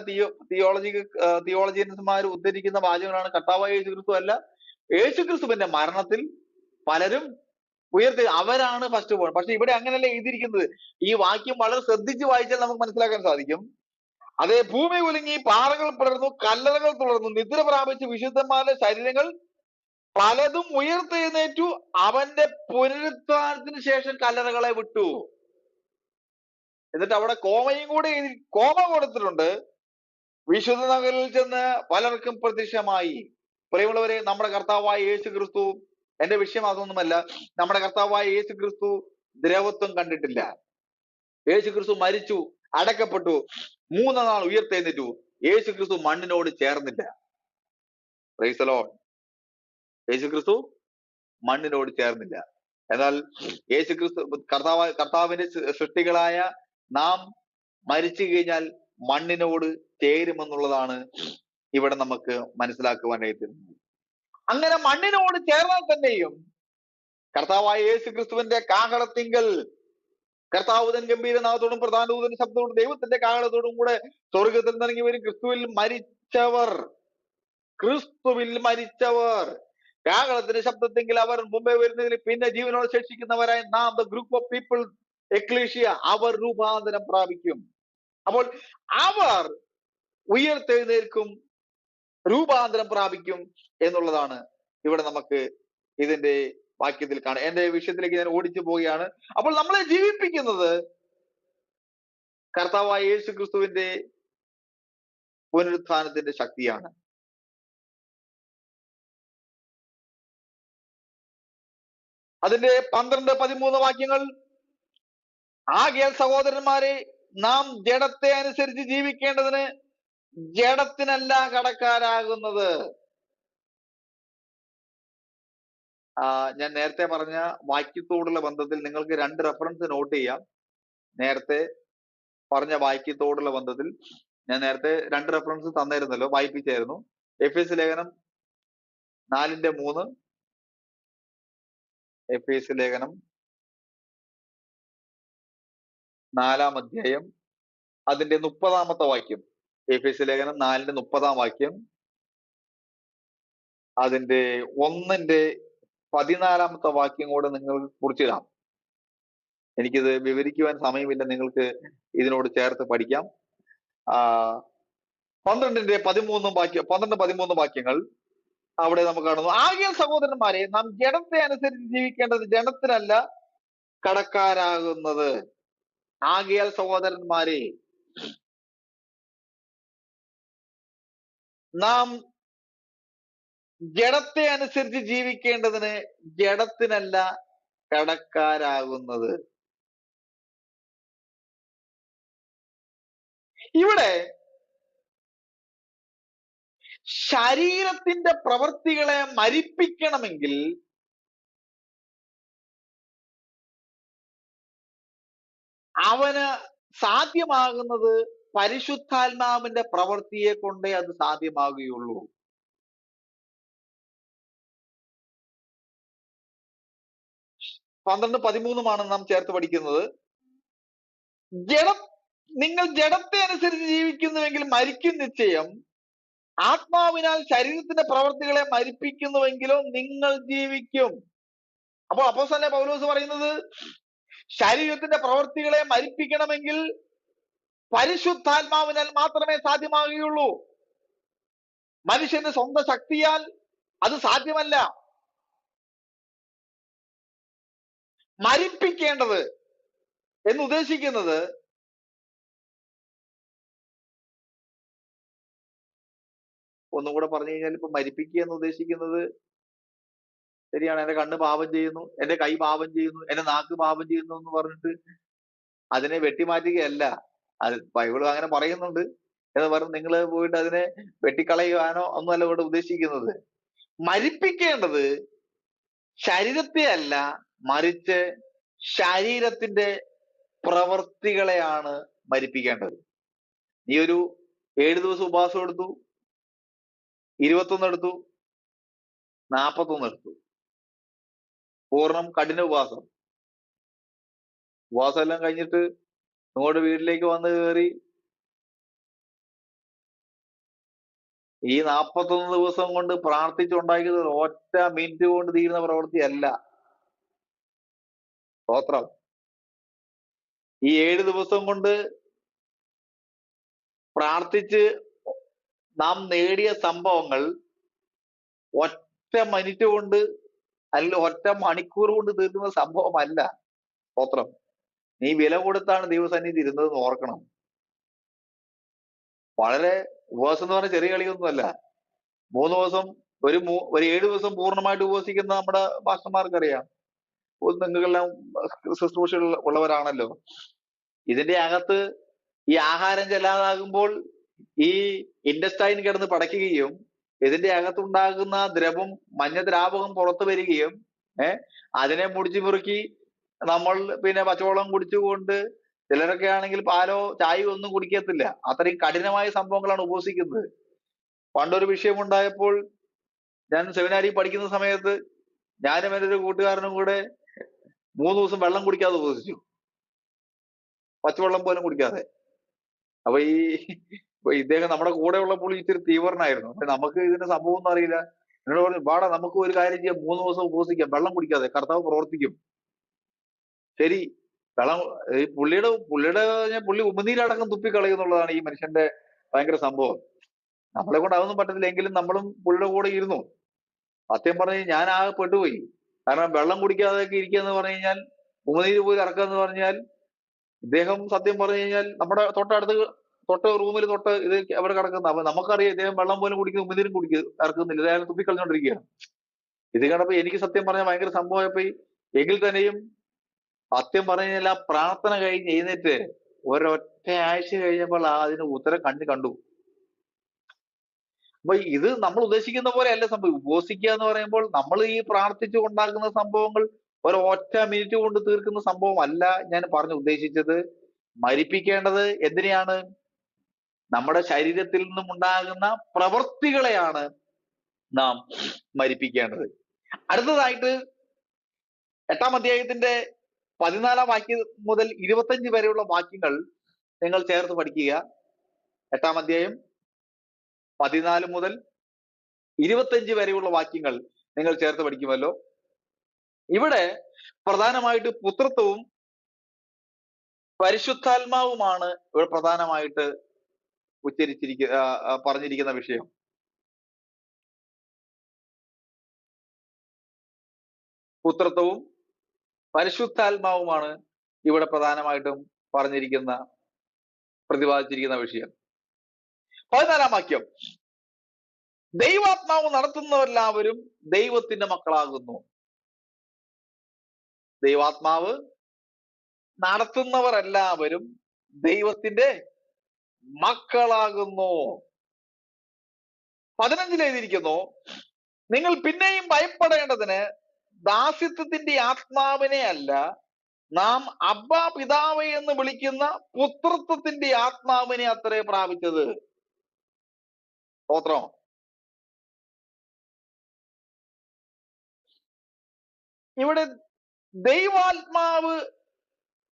തിയോളജിയൻസുമാർ ഉദ്ധരിക്കുന്ന വാചകങ്ങളാണ്, കർത്താവായ യേശു ക്രിസ്തു അല്ല, യേശു ക്രിസ്തുവിന്റെ മരണത്തിൽ പലരും അവരാണ് ഫസ്റ്റ് ബോൺ. പക്ഷെ ഇവിടെ അങ്ങനെയല്ല എഴുതിയിരിക്കുന്നത്. ഈ വാക്യം വളരെ ശ്രദ്ധിച്ച് വായിച്ചാൽ നമുക്ക് മനസ്സിലാക്കാൻ സാധിക്കും. അതേ, ഭൂമി കുലുങ്ങി, പാറകൾ പിളർന്നു, കല്ലറകൾ തുളർന്നു, നിദ്ര പ്രാപിച്ച വിശുദ്ധന്മാരുടെ ശരീരങ്ങൾ പലതും ഉയർത്തെഴുന്നേറ്റു, അവന്റെ പുനരുത്ഥാനത്തിന് ശേഷം കല്ലറകളെ വിട്ടു. എന്നിട്ട് അവിടെ കോമയും കൂടെ കോമ കൊടുത്തിട്ടുണ്ട്, വിശുദ്ധ നഗരിൽ ചെന്ന് പലർക്കും പ്രത്യക്ഷമായി. പ്രിയമുള്ളവരെ, നമ്മുടെ കർത്താവായ യേശു ക്രിസ്തു, എന്റെ വിഷയം അതൊന്നുമല്ല, നമ്മുടെ കർത്താവായ യേശു ക്രിസ്തു ദ്രവത്വം കണ്ടിട്ടില്ല. യേശു ക്രിസ്തു മരിച്ചു, അടക്കപ്പെട്ടു, 3 നാൾ ഉയർത്തെഴുന്നേറ്റു. യേശു ക്രിസ്തു മണ്ണിനോട് ചേർന്നില്ല. Praise the Lord. യേശു ക്രിസ്തു മണ്ണിനോട് ചേർന്നില്ല. എന്നാൽ യേശു ക്രിസ്തു കർത്താവിന്റെ സൃഷ്ടികളായ നാം മരിച്ചു കഴിഞ്ഞാൽ മണ്ണിനോട് ചേരുമെന്നുള്ളതാണ് ഇവിടെ നമുക്ക് മനസ്സിലാക്കുവാനായി തരുന്നത്. അങ്ങനെ മണ്ണിനോട് ചേർന്നാൽ തന്നെയും കർത്താവായ യേശു ക്രിസ്തുവിന്റെ കാഹളത്തിങ്കൽ കർത്താവുതൻ ഗംഭീരനാഥത്തോടും പ്രധാന ദൂതന്റെ ശബ്ദത്തോടും ദൈവത്തിന്റെ കാഹളത്തോടും കൂടെ സ്വർഗത്തിൽ നിറങ്ങി വരും. ക്രിസ്തുവിൽ മരിച്ചവർ കാഹളത്തിന്റെ ശബ്ദത്തെങ്കിൽ അവർ മുമ്പേ വരുന്നതിൽ പിന്നെ ജീവനോട് ശേഷിക്കുന്നവരായി നാം, ദ ഗ്രൂപ്പ് ഓഫ് പീപ്പിൾ, എക്ലീഷ്യ, അവർ രൂപാന്തരം പ്രാപിക്കും. അപ്പോൾ അവർ ഉയർത്തെഴുന്നേൽക്കും, രൂപാന്തരം പ്രാപിക്കും എന്നുള്ളതാണ് ഇവിടെ നമുക്ക് ഇതിന്റെ വാക്യത്തിൽ കാണാം. എന്റെ വിഷയത്തിലേക്ക് ഞാൻ ഓടിച്ചു പോവുകയാണ്. അപ്പോൾ നമ്മളെ ജീവിപ്പിക്കുന്നത് കർത്താവായ യേശു ക്രിസ്തുവിന്റെ പുനരുത്ഥാനത്തിന്റെ ശക്തിയാണ്. അതിന്റെ 12-13 വാക്യങ്ങൾ, ആകയാൽ സഹോദരന്മാരെ, നാം ജഡത്തെ അനുസരിച്ച് ജീവിക്കേണ്ടതിന് ജഡത്തിനല്ല കടക്കാരാകുന്നത്. ഞാൻ നേരത്തെ പറഞ്ഞ വാക്യത്തോടുള്ള ബന്ധത്തിൽ നിങ്ങൾക്ക് 2 റെഫറൻസ് നോട്ട് ചെയ്യാം. നേരത്തെ പറഞ്ഞ വാക്യത്തോടുള്ള ബന്ധത്തിൽ ഞാൻ നേരത്തെ 2 റെഫറൻസ് തന്നിരുന്നല്ലോ, വായിപ്പിച്ചായിരുന്നു. എഫേസ്യ ലേഖനം 4:3, എഫേസ്യ ലേഖനം 4-ാം അധ്യായം അതിന്റെ 30-ാമത്തെ വാക്യം. എഫേസ്യ ലേഖനം 4:30 വാക്യം അതിന്റെ 1:14 വാക്യം കൂടെ നിങ്ങൾ കുറിച്ചിടാം. എനിക്കിത് വിവരിക്കുവാൻ സമയമില്ല, നിങ്ങൾക്ക് ഇതിനോട് ചേർത്ത് പഠിക്കാം. 12-13 വാക്യങ്ങൾ അവിടെ നമുക്ക് കാണുന്നു. ആകയാൽ സഹോദരന്മാരെ, നാം ജഡത്തെ അനുസരിച്ച് ജീവിക്കേണ്ടത് ജഡത്തിനല്ല കടക്കാരാകുന്നത്. ആകയാൽ സഹോദരന്മാരെ, നാം ജഡത്തെ അനുസരിച്ച് ജീവിക്കേണ്ടതിന് ജഡത്തിനല്ല കടക്കാരാകുന്നത്. ഇവിടെ ശരീരത്തിന്റെ പ്രവൃത്തികളെ മരിപ്പിക്കണമെങ്കിൽ അവന് സാധ്യമാകുന്നത് പരിശുദ്ധാത്മാവിന്റെ പ്രവൃത്തിയെ കൊണ്ടേ അത് സാധ്യമാകുകയുള്ളൂ. 12-13 നാം ചേർത്ത് പഠിക്കുന്നത്. നിങ്ങൾ ജഡത്തെ അനുസരിച്ച് ജീവിക്കുന്നുവെങ്കിൽ മരിക്കും നിശ്ചയം. ആത്മാവിനാൽ ശരീരത്തിന്റെ പ്രവൃത്തികളെ മരിപ്പിക്കുന്നുവെങ്കിലോ നിങ്ങൾ ജീവിക്കും. അപ്പോൾ അപ്പോസ്തലനായ പൗലോസ് പറയുന്നത്, ശരീരത്തിന്റെ പ്രവൃത്തികളെ മരിപ്പിക്കണമെങ്കിൽ പരിശുദ്ധാത്മാവിനാൽ മാത്രമേ സാധ്യമാകുകയുള്ളൂ. മനുഷ്യന്റെ സ്വന്തം ശക്തിയാൽ അത് സാധ്യമല്ല. മരിപ്പിക്കേണ്ടത് എന്ന് ഉദ്ദേശിക്കുന്നത് ഒന്നും കൂടെ പറഞ്ഞു കഴിഞ്ഞാൽ, ഇപ്പൊ മരിപ്പിക്കുക എന്ന് ഉദ്ദേശിക്കുന്നത്, ശരിയാണ്, എന്റെ കണ്ണ് പാപം ചെയ്യുന്നു, എന്റെ കൈ പാപം ചെയ്യുന്നു, എന്റെ നാക്ക് പാപം ചെയ്യുന്നു എന്ന് പറഞ്ഞിട്ട് അതിനെ വെട്ടിമാറ്റുകയല്ല. അത് ബൈബിൾ അങ്ങനെ പറയുന്നുണ്ട് എന്ന് പറഞ്ഞ് നിങ്ങൾ പോയിട്ട് അതിനെ വെട്ടിക്കളയുവാനോ ഒന്നുമല്ല ഇവിടെ ഉദ്ദേശിക്കുന്നത്. മരിപ്പിക്കേണ്ടത് ശരീരത്തെ അല്ല, മറിച്ച് ശരീരത്തിന്റെ പ്രവൃത്തികളെയാണ് മരിപ്പിക്കേണ്ടത്. നീ ഒരു 7 ദിവസം ഉപവാസം എടുത്തു, 21 എടുത്തു, 41 എടുത്തു, പൂർണ്ണം കഠിന ഉപവാസം എല്ലാം കഴിഞ്ഞിട്ട് നിങ്ങളുടെ വീട്ടിലേക്ക് വന്ന് കയറി ഈ 41 ദിവസം കൊണ്ട് പ്രാർത്ഥിച്ചുണ്ടാക്കിയത് ഒറ്റ മിനിറ്റ് കൊണ്ട് തീരുന്ന പ്രവൃത്തിയല്ല. സ്തോത്രം. ഈ 7 ദിവസം കൊണ്ട് പ്രാർത്ഥിച്ച് നാം നേടിയ സംഭവങ്ങൾ ഒറ്റ മിനിറ്റ് കൊണ്ട് അല്ലെങ്കിൽ ഒറ്റ മണിക്കൂർ കൊണ്ട് തീർക്കുന്ന സംഭവമല്ല. സ്തോത്രം. നീ വില കൊടുത്താണ് ദൈവസന്നിധി ഇരുന്നതെന്ന് ഓർക്കണം. വളരെ ഉപവാസം എന്ന് പറഞ്ഞ ചെറിയ കളിയൊന്നുമല്ല. 3 ദിവസം ഒരു 7 ദിവസം പൂർണ്ണമായിട്ട് ഉപവസിക്കുന്ന നമ്മുടെ പാസ്റ്റർമാർക്കറിയാം. നിങ്ങൾക്കെല്ലാം ശുശ്രൂഷ ഉള്ളവരാണല്ലോ. ഇതിന്റെ അകത്ത് ഈ ആഹാരം ചെല്ലാതാകുമ്പോൾ ഈ ഇൻഡസ്റ്റൈൻ കിടന്ന് പടയ്ക്കുകയും ഇതിന്റെ അകത്തുണ്ടാകുന്ന ദ്രവം മഞ്ഞദ്രാവകം പുറത്തു വരികയും അതിനെ മുടിച്ചു മുറുക്കി നമ്മൾ പിന്നെ പച്ചവെള്ളം കുടിച്ചുകൊണ്ട്, ചിലരൊക്കെ ആണെങ്കിൽ പാലോ ചായയോ ഒന്നും കുടിക്കത്തില്ല. അത്രയും കഠിനമായ സംഭവങ്ങളാണ് ഉപവസിക്കുന്നത്. പണ്ടൊരു വിഷയമുണ്ടായപ്പോൾ ഞാൻ സെമിനാരിൽ പഠിക്കുന്ന സമയത്ത് ഞാനും എൻ്റെ ഒരു കൂട്ടുകാരനും കൂടെ 3 ദിവസം വെള്ളം കുടിക്കാതെ ഉപവസിച്ചു, പച്ചവെള്ളം പോലും കുടിക്കാതെ. അപ്പൊ ഇദ്ദേഹം നമ്മുടെ കൂടെ ഉള്ളപ്പോൾ ഇച്ചിരി തീവ്രനായിരുന്നു. അപ്പൊ നമുക്ക് ഇതിന്റെ സംഭവം ഒന്നും അറിയില്ല. എന്നോട് പറഞ്ഞു, വാടാ നമുക്ക് ഒരു കാര്യം ചെയ്യാം, 3 ദിവസം ഉപവസിക്കാം, വെള്ളം കുടിക്കാതെ, കർത്താവ് പ്രവർത്തിക്കും. ശരി, വെള്ളം ഈ പുള്ളി ഉമിനീരടക്കം തുപ്പിക്കളയുന്നുള്ളതാണ് ഈ മനുഷ്യന്റെ ഭയങ്കര സംഭവം. നമ്മളെ കൊണ്ട് അതൊന്നും പറ്റത്തില്ല, എങ്കിലും നമ്മളും പുള്ളിയുടെ കൂടെ ഇരുന്നു. സത്യം പറഞ്ഞു ഞാൻ ആകെ പെട്ടുപോയി. കാരണം വെള്ളം കുടിക്കാതെയൊക്കെ ഇരിക്കുക എന്ന് പറഞ്ഞു കഴിഞ്ഞാൽ, ഉമിനീര് പോയി ഇറക്കുക എന്ന് പറഞ്ഞാൽ, ഇദ്ദേഹം സത്യം പറഞ്ഞു കഴിഞ്ഞാൽ നമ്മുടെ തൊട്ട് റൂമിൽ ഇത് അവിടെ കിടക്കുന്ന. അപ്പൊ നമുക്കറിയാം ഇദ്ദേഹം വെള്ളം പോലും കുടിക്കുന്ന, ഉമിനീരും ഇറക്കുന്നില്ല, ഇദ്ദേഹം തുപ്പിക്കളഞ്ഞോണ്ടിരിക്കുകയാണ്. ഇത് കണ്ടപ്പോ എനിക്ക് സത്യം പറഞ്ഞാൽ ഭയങ്കര സംഭവമായിപ്പോയി. എങ്കിൽ തന്നെയും സത്യം പറഞ്ഞു കഴിഞ്ഞാൽ ആ പ്രാർത്ഥന കഴിഞ്ഞ് എഴുന്നേറ്റ് ഒരൊറ്റ ആഴ്ച കഴിഞ്ഞപ്പോൾ അതിന് ഉത്തരം കണ്ടു. അപ്പൊ ഇത് നമ്മൾ ഉദ്ദേശിക്കുന്ന പോലെ അല്ല സംഭവം. ഉപവസിക്കുക എന്ന് പറയുമ്പോൾ നമ്മൾ ഈ പ്രാർത്ഥിച്ചു ഉണ്ടാക്കുന്ന സംഭവങ്ങൾ ഒരൊറ്റ മിനിറ്റ് കൊണ്ട് തീർക്കുന്ന സംഭവം അല്ല ഞാൻ പറഞ്ഞു ഉദ്ദേശിച്ചത്. മരിപ്പിക്കേണ്ടത് എന്തിനെയാണ്? നമ്മുടെ ശരീരത്തിൽ നിന്നും ഉണ്ടാകുന്ന പ്രവൃത്തികളെയാണ് നാം മരിപ്പിക്കേണ്ടത്. അടുത്തതായിട്ട് 8-ാം അധ്യായത്തിന്റെ 14-ാം വാക്യം മുതൽ 25 വരെയുള്ള വാക്യങ്ങൾ നിങ്ങൾ ചേർത്ത് പഠിക്കുക. 8-ാം അധ്യായം 14 മുതൽ 25 വരെയുള്ള വാക്യങ്ങൾ നിങ്ങൾ ചേർത്ത് പഠിക്കുമല്ലോ. ഇവിടെ പ്രധാനമായിട്ട് പുത്രത്വവും പരിശുദ്ധാത്മാവുമാണ് ഇവിടെ പ്രധാനമായിട്ട് പറഞ്ഞിരിക്കുന്ന വിഷയം. പുത്രത്വവും പരിശുദ്ധാത്മാവുമാണ് ഇവിടെ പ്രധാനമായിട്ടും പ്രതിപാദിച്ചിരിക്കുന്ന വിഷയം. 14-ാം വാക്യം, ദൈവാത്മാവ് നടത്തുന്നവരെല്ലാവരും ദൈവത്തിന്റെ മക്കളാകുന്നു. ദൈവാത്മാവ് നടത്തുന്നവർ എല്ലാവരും ദൈവത്തിന്റെ മക്കളാകുന്നു. 15 എഴുതിയിരിക്കുന്നു, നിങ്ങൾ പിന്നെയും ഭയപ്പെടേണ്ടതിന് ദാസ്യത്വത്തിന്റെ ആത്മാവിനെ അല്ല, നാം അബ്ബാ പിതാവേ എന്ന് വിളിക്കുന്ന പുത്രത്വത്തിന്റെ ആത്മാവിനെ അത്രേ പ്രാപിച്ചത്. സ്തോത്രം. ഇവിടെ ദൈവാത്മാവ്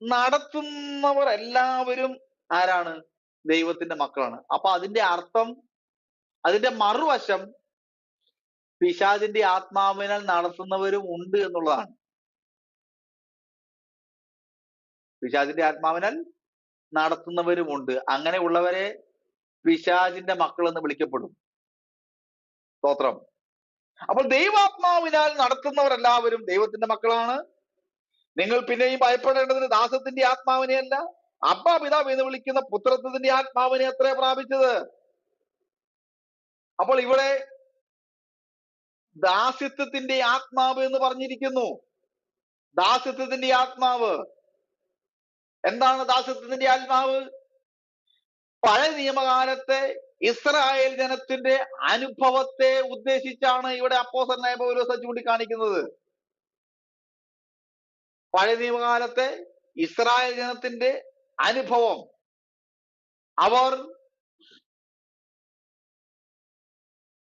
നടത്തുന്നവർ എല്ലാവരും ആരാണ്? ദൈവത്തിന്റെ മക്കളാണ്. അപ്പൊ അതിന്റെ അർത്ഥം, അതിന്റെ മറുവശം പിശാചിന്റെ ആത്മാവിനാൽ നടത്തുന്നവരും ഉണ്ട് എന്നുള്ളതാണ്. പിശാചിന്റെ ആത്മാവിനാൽ നടത്തുന്നവരുമുണ്ട്. അങ്ങനെയുള്ളവരെ പിശാചിന്റെ മക്കൾ എന്ന് വിളിക്കപ്പെടും. സ്തോത്രം. അപ്പോൾ ദൈവാത്മാവിനാൽ നടത്തുന്നവരെല്ലാവരും ദൈവത്തിന്റെ മക്കളാണ്. നിങ്ങൾ പിന്നെയും ഭയപ്പെടേണ്ടതിന് ദാസത്തിന്റെ ആത്മാവിനെ അല്ല, അബ്ബാ പിതാവ് എന്ന് വിളിക്കുന്ന പുത്രത്വത്തിന്റെ ആത്മാവിനെ അത്രേ പ്രാപിച്ചത്. അപ്പോൾ ഇവിടെ ദാസ്യത്വത്തിന്റെ ആത്മാവ് എന്ന് പറഞ്ഞിരിക്കുന്നു. ദാസ്യത്വത്തിന്റെ ആത്മാവ് എന്താണ്? ദാസ്യത്വത്തിന്റെ ആത്മാവ് പഴയ നിയമകാലത്തെ ഇസ്രായേൽ ജനത്തിന്റെ അനുഭവത്തെ ഉദ്ദേശിച്ചാണ് ഇവിടെ അപ്പോസ്തലനായ പൗലോസ് ചൂണ്ടിക്കാണിക്കുന്നത്. പഴയ നിയമകാലത്തെ ഇസ്രായേൽ ജനത്തിന്റെ അനുഭവം, അവർ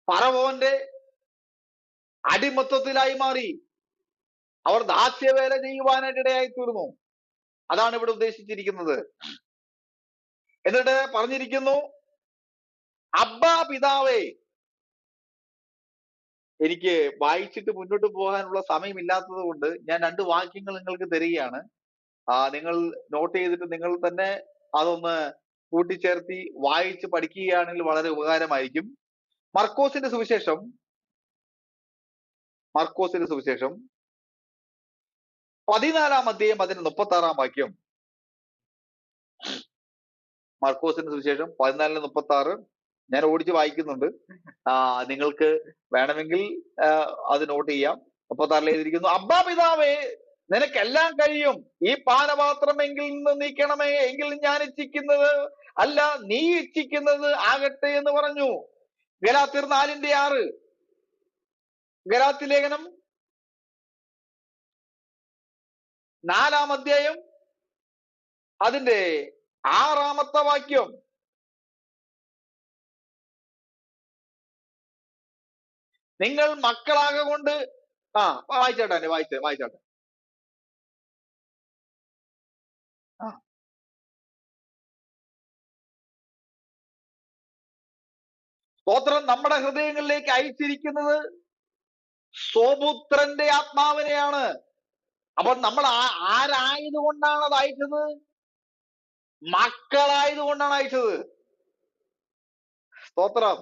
ഫറവോന്റെ അടിമത്വത്തിലായി മാറി, അവർ ദാസ്യവേല ചെയ്യുവാനായിട്ട് ഇടയായി തീർന്നു. അതാണ് ഇവിടെ ഉദ്ദേശിച്ചിരിക്കുന്നത്. എന്നിട്ട് പറഞ്ഞിരിക്കുന്നു, അബ്ബാ പിതാവേ. എനിക്ക് വായിച്ചിട്ട് മുന്നോട്ട് പോകാനുള്ള സമയമില്ലാത്തത് കൊണ്ട് ഞാൻ 2 വാക്യങ്ങൾ നിങ്ങൾക്ക് തരികയാണ്. നിങ്ങൾ നോട്ട് ചെയ്തിട്ട് നിങ്ങൾ തന്നെ അതൊന്ന് കൂട്ടിച്ചേർത്തി വായിച്ച് പഠിക്കുകയാണെങ്കിൽ വളരെ ഉപകാരമായിരിക്കും. മർക്കോസിന്റെ സുവിശേഷം 14-ാം അധ്യായം അതിന്റെ 36-ാം വാക്യം. മർക്കോസിന്റെ സുവിശേഷം 14-36. ഞാൻ ഓടിച്ച് വായിക്കുന്നുണ്ട്. നിങ്ങൾക്ക് വേണമെങ്കിൽ അത് നോട്ട് ചെയ്യാം. 36 എഴുതിയിരിക്കുന്നു, അബ്ബാ പിതാവേ, നിനക്കെല്ലാം കഴിയും, ഈ പാനപാത്രം എങ്കിൽ നിന്ന് നീക്കണമേ, എങ്കിൽ ഞാൻ ഇച്ഛിക്കുന്നത് അല്ല നീ ഇച്ഛിക്കുന്നത് ആകട്ടെ എന്ന് പറഞ്ഞു. ഗലാത്യർ 4:6. ഗലാത്യ ലേഖനം 4-ാം അധ്യായം അതിന്റെ 6-ാമത്തെ വാക്യം. നിങ്ങൾ മക്കളാകൊണ്ട് വായിച്ചാട്ടെ വായിച്ചാട്ടെ. സ്തോത്രം. നമ്മുടെ ഹൃദയങ്ങളിലേക്ക് അയച്ചിരിക്കുന്നത് സ്വപുത്രന്റെ ആത്മാവിനെയാണ്. അപ്പൊ നമ്മൾ ആരായതുകൊണ്ടാണ് അത് അയച്ചത്? മക്കളായതുകൊണ്ടാണ് അയച്ചത്. സ്തോത്രം.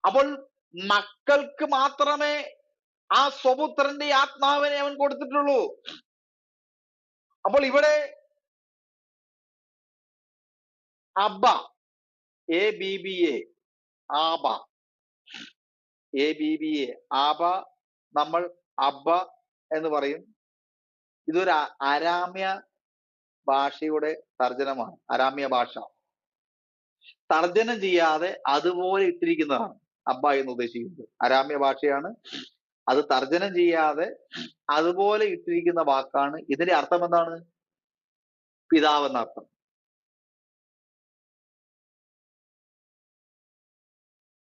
അപ്പോൾ മക്കൾക്ക് മാത്രമേ ആ സ്വപുത്രന്റെ ആത്മാവിനെ അവൻ കൊടുത്തിട്ടുള്ളൂ. അപ്പോൾ ഇവിടെ അബ്ബ, ABBA, ആബ, ABBA, ആബ, നമ്മൾ അബ്ബ എന്ന് പറയും. ഇതൊരു അരാമ്യ ഭാഷയുടെ തർജ്ജനമാണ്. അരാമ്യ ഭാഷ തർജ്ജനം ചെയ്യാതെ അതുപോലെ ഇട്ടിരിക്കുന്നതാണ് അബ്ബ എന്ന് ഉദ്ദേശിക്കുന്നത്. അരാമ്യ ഭാഷയാണ്, അത് തർജ്ജനം ചെയ്യാതെ അതുപോലെ ഇട്ടിരിക്കുന്ന വാക്കാണ്. ഇതിന്റെ അർത്ഥം എന്താണ്? പിതാവ് എന്ന അർത്ഥം.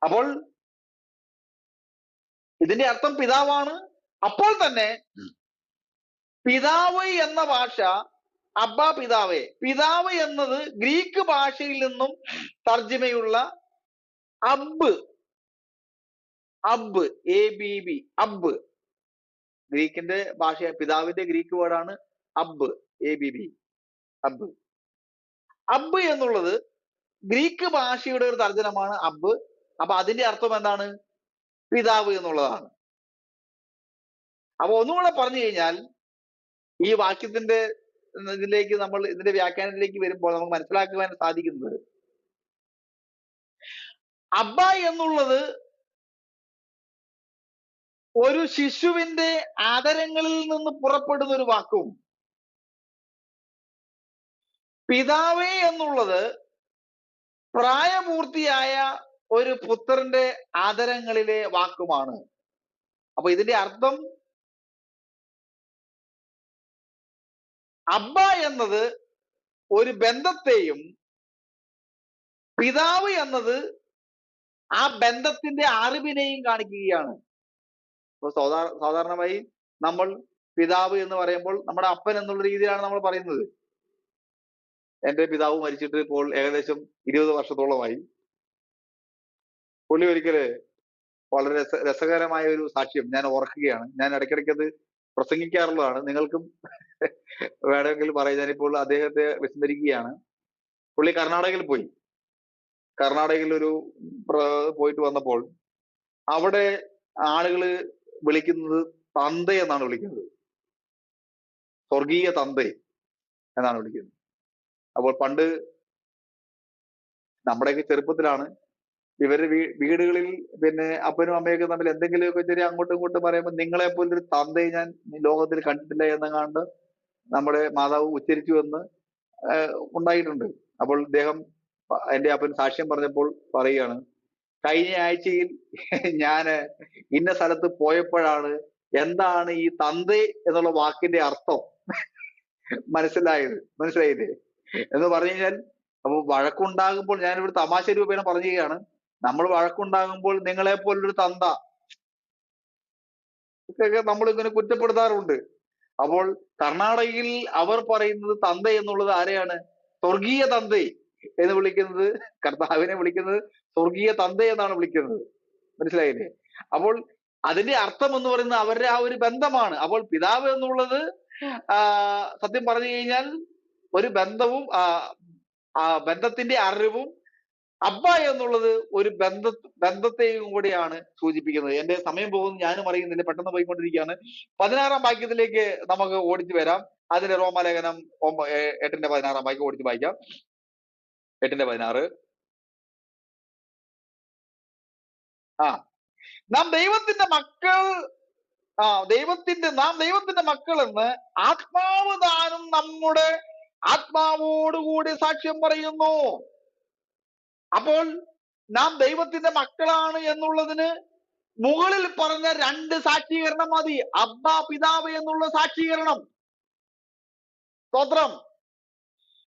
അപ്പോൾ ഇതിന്റെ അർത്ഥം പിതാവാണ്. അപ്പോൾ തന്നെ പിതാവ് എന്ന ഭാഷ, അബ്ബ പിതാവേ, പിതാവ് എന്നത് ഗ്രീക്ക് ഭാഷയിൽ നിന്നും തർജ്ജിമയുള്ള അബ്ബ്, ABB, അബ്ബ്. ഗ്രീക്കിന്റെ ഭാഷ, പിതാവിന്റെ ഗ്രീക്ക് വേർഡാണ് അബ്ബ്, ABB, അബ്ബ്. അബ്ബ് എന്നുള്ളത് ഗ്രീക്ക് ഭാഷയുടെ ഒരു തർജ്ജനമാണ് അബ്ബ്. അപ്പൊ അതിന്റെ അർത്ഥം എന്താണ്? പിതാവ് എന്നുള്ളതാണ്. അപ്പൊ ഒന്നുകൂടെ പറഞ്ഞു കഴിഞ്ഞാൽ, ഈ വാക്യത്തിന്റെ ഇതിലേക്ക് നമ്മൾ ഇതിന്റെ വ്യാഖ്യാനത്തിലേക്ക് വരുമ്പോൾ നമുക്ക് മനസ്സിലാക്കുവാൻ സാധിക്കുന്നത്, അബ്ബ എന്നുള്ളത് ഒരു ശിശുവിന്റെ ആദരങ്ങളിൽ നിന്ന് പുറപ്പെടുന്ന ഒരു വാക്കും, പിതാവേ എന്നുള്ളത് പ്രായപൂർത്തിയായ ഒരു പുത്രന്റെ ആദരങ്ങളിലെ വാക്കുമാണ്. അപ്പൊ ഇതിന്റെ അർത്ഥം, അബ്ബ എന്നത് ഒരു ബന്ധത്തെയും പിതാവ് എന്നത് ആ ബന്ധത്തിന്റെ അറിവിനെയും കാണിക്കുകയാണ്. ഇപ്പൊ സാധാരണമായി നമ്മൾ പിതാവ് എന്ന് പറയുമ്പോൾ നമ്മുടെ അപ്പൻ എന്നുള്ള രീതിയിലാണ് നമ്മൾ പറയുന്നത്. എന്റെ പിതാവ് മരിച്ചിട്ട് ഇപ്പോൾ ഏകദേശം 20 വർഷത്തോളമായി. പുള്ളി ഒരിക്കല് വളരെ രസകരമായ ഒരു സാക്ഷ്യം ഞാൻ ഓർക്കുകയാണ്. ഞാൻ ഇടയ്ക്കിടയ്ക്ക് അത് പ്രസംഗിക്കാറുള്ളതാണ്. നിങ്ങൾക്കും വേണമെങ്കിൽ പറയാം. ഞാനിപ്പോൾ അദ്ദേഹത്തെ വിസ്മരിക്കുകയാണ്. പുള്ളി കർണാടകയിൽ പോയി. കർണാടകയിൽ പോയിട്ട് വന്നപ്പോൾ അവിടെ ആളുകള് വിളിക്കുന്നത് തന്ത എന്നാണ് വിളിക്കുന്നത്. സ്വർഗീയ തന്ത എന്നാണ് വിളിക്കുന്നത്. അപ്പോൾ പണ്ട് നമ്മുടെയൊക്കെ ചെറുപ്പത്തിലാണ് ഇവരുടെ വീടുകളിൽ പിന്നെ അപ്പനും അമ്മയൊക്കെ തമ്മിൽ എന്തെങ്കിലുമൊക്കെ ചെറിയ അങ്ങോട്ടും ഇങ്ങോട്ടും പറയുമ്പോൾ നിങ്ങളെ പോലൊരു തന്തയെ ഞാൻ ലോകത്തിൽ കണ്ടിട്ടില്ല എന്നെങ്ങാണ്ട് നമ്മുടെ മാതാവ് ഉച്ചരിച്ചു എന്ന് ഉണ്ടായിട്ടുണ്ട്. അപ്പോൾ ഇദ്ദേഹം, എന്റെ അപ്പൻ സാക്ഷ്യം പറഞ്ഞപ്പോൾ പറയുകയാണ്, കഴിഞ്ഞ ആഴ്ചയിൽ ഞാന് ഇന്ന സ്ഥലത്ത് പോയപ്പോഴാണ് എന്താണ് ഈ തന്ത എന്നുള്ള വാക്കിന്റെ അർത്ഥം മനസ്സിലായില്ലേ എന്ന് പറഞ്ഞു കഴിഞ്ഞാൽ, അപ്പൊ വഴക്കുണ്ടാകുമ്പോൾ, ഞാനിവിടെ തമാശ രൂപേണ പറയുകയാണ്, നമ്മൾ വഴക്കുണ്ടാകുമ്പോൾ നിങ്ങളെ പോലൊരു തന്ത ഒക്കെ നമ്മൾ ഇങ്ങനെ കുറ്റപ്പെടുത്താറുണ്ട്. അപ്പോൾ കർണാടകയിൽ അവർ പറയുന്നത് തന്ത എന്നുള്ളത് ആരെയാണ്? സ്വർഗീയ തന്ത എന്ന് വിളിക്കുന്നത്, കർത്താവിനെ വിളിക്കുന്നത് സ്വർഗീയ തന്ത എന്നാണ് വിളിക്കുന്നത്. മനസ്സിലായില്ലേ? അപ്പോൾ അതിന്റെ അർത്ഥം എന്ന് പറയുന്നത് അവരുടെ ആ ഒരു ബന്ധമാണ്. അപ്പോൾ പിതാവ് എന്നുള്ളത് സത്യം പറഞ്ഞു കഴിഞ്ഞാൽ ഒരു ബന്ധവും ബന്ധത്തിന്റെ അറിവും, അബ്ബ എന്നുള്ളത് ഒരു ബന്ധത്തെയും കൂടിയാണ് സൂചിപ്പിക്കുന്നത്. എന്റെ സമയം പോകുന്നു, ഞാനും അറിയുന്നില്ല, പെട്ടെന്ന് പോയിക്കൊണ്ടിരിക്കുകയാണ്. 16-ാം വാക്യത്തിലേക്ക് നമുക്ക് ഓടിച്ചു വരാം. അതിന്റെ റോമാലേഖനം 8:16 വാക്യം ഓടിച്ച് വായിക്കാം. 8:16. ആ നാം ദൈവത്തിന്റെ മക്കൾ നാം ദൈവത്തിന്റെ മക്കൾ എന്ന് ആത്മാവ് താനും നമ്മുടെ ആത്മാവോടുകൂടി സാക്ഷ്യം പറയുന്നു. അപ്പോൾ നാം ദൈവത്തിന്റെ മക്കളാണ് എന്നുള്ളതിന് മുകളിൽ പറഞ്ഞ 2 സാക്ഷീകരണം മതി. അബ്ബാ പിതാവ് എന്നുള്ള സാക്ഷീകരണം. സ്തോത്രം.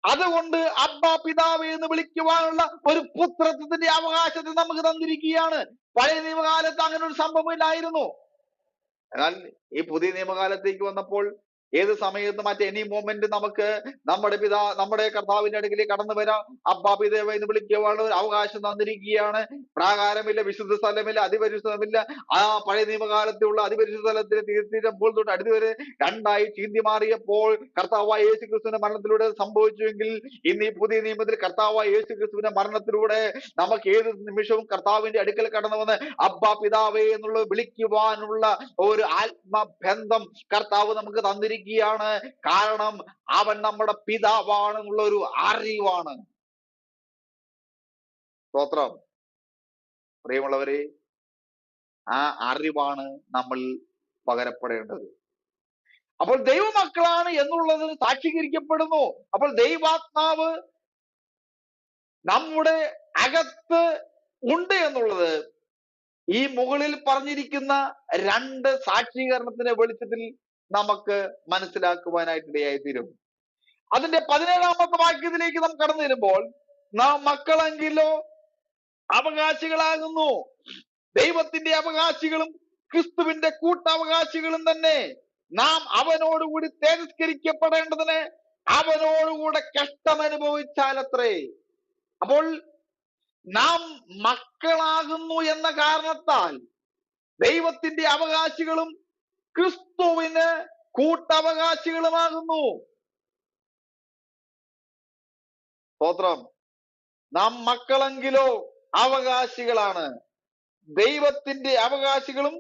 അതുകൊണ്ട് അബ്ബാ പിതാവ് എന്ന് വിളിക്കുവാനുള്ള ഒരു പുത്രത്വത്തിന്റെ അവകാശത്തെ നമുക്ക് തന്നിരിക്കുകയാണ്. പഴയ നിയമകാലത്ത് അങ്ങനെ ഒരു സംഭവം ഇല്ലായിരുന്നു. എന്നാൽ ഈ പുതിയ നിയമകാലത്തേക്ക് വന്നപ്പോൾ ഏത് സമയത്ത് മറ്റ് എനി മൊമെന്റ് നമുക്ക് നമ്മുടെ കർത്താവിന്റെ അടുക്കിലേക്ക് കടന്നു വരാം. അബ്ബാ പിതാവ് എന്ന് വിളിക്കുവാനുള്ള ഒരു അവകാശം തന്നിരിക്കുകയാണ്. പ്രാകാരമില്ല, വിശുദ്ധ സ്ഥലമില്ല, അതിപരിശുദ്ധമില്ല. ആ പഴയ നിയമകാലത്തുള്ള അതിപരിശുദ്ധ സ്ഥലത്തിന് തീർച്ചയായിട്ടും തൊട്ട് അടുത്ത് വരെ 2ആയി ചീന്തി മാറിയപ്പോൾ കർത്താവായ യേശു ക്രിസ്തുവിന്റെ മരണത്തിലൂടെ സംഭവിച്ചുവെങ്കിൽ ഇന്ന് ഈ പുതിയ നിയമത്തിൽ കർത്താവായ യേശു ക്രിസ്തുവിന്റെ മരണത്തിലൂടെ നമുക്ക് ഏത് നിമിഷവും കർത്താവിന്റെ അടുക്കൽ കടന്നു വന്ന് അബ്ബാ പിതാവേ എന്നുള്ളത് വിളിക്കുവാനുള്ള ഒരു ആത്മബന്ധം കർത്താവ് നമുക്ക് തന്നിരിക്കുകയാണ്. കാരണം അവൻ നമ്മുടെ പിതാവാണെന്നുള്ള ഒരു അറിവാണ്. സ്തോത്രം. പ്രിയമുള്ളവരെ, ആ അറിവാണ് നമ്മൾ പകരപ്പെടേണ്ടത്. അപ്പോൾ ദൈവമക്കളാണ് എന്നുള്ളത് സാക്ഷീകരിക്കപ്പെടുന്നു. അപ്പോൾ ദൈവാത്മാവ് നമ്മുടെ അകത്ത് ഉണ്ട് എന്നുള്ളത് ഈ മുകളിൽ പറഞ്ഞിരിക്കുന്ന 2 സാക്ഷീകരണത്തിന്റെ വെളിച്ചത്തിൽ നമുക്ക് മനസ്സിലാക്കുവാനായിട്ടിടയായി തീരും. അതിന്റെ 17ാമത്തെ വാക്യത്തിലേക്ക് നാം കടന്നു വരുമ്പോൾ, നാം മക്കളെങ്കിലോ അവകാശികളാകുന്നു, ദൈവത്തിന്റെ അവകാശികളും ക്രിസ്തുവിന്റെ കൂട്ടവകാശികളും തന്നെ. നാം അവനോടുകൂടി തിരസ്കരിക്കപ്പെടേണ്ടതിന് അവനോടുകൂടെ കഷ്ടം അനുഭവിച്ചാലത്രേ. അപ്പോൾ നാം മക്കളാകുന്നു എന്ന കാരണത്താൽ ദൈവത്തിന്റെ അവകാശികളും ക്രിസ്തുവിന് കൂട്ടവകാശികളുമാകുന്നു. സ്തോത്രം. നാം മക്കളെങ്കിലോ അവകാശികളാണ്, ദൈവത്തിന്റെ അവകാശികളും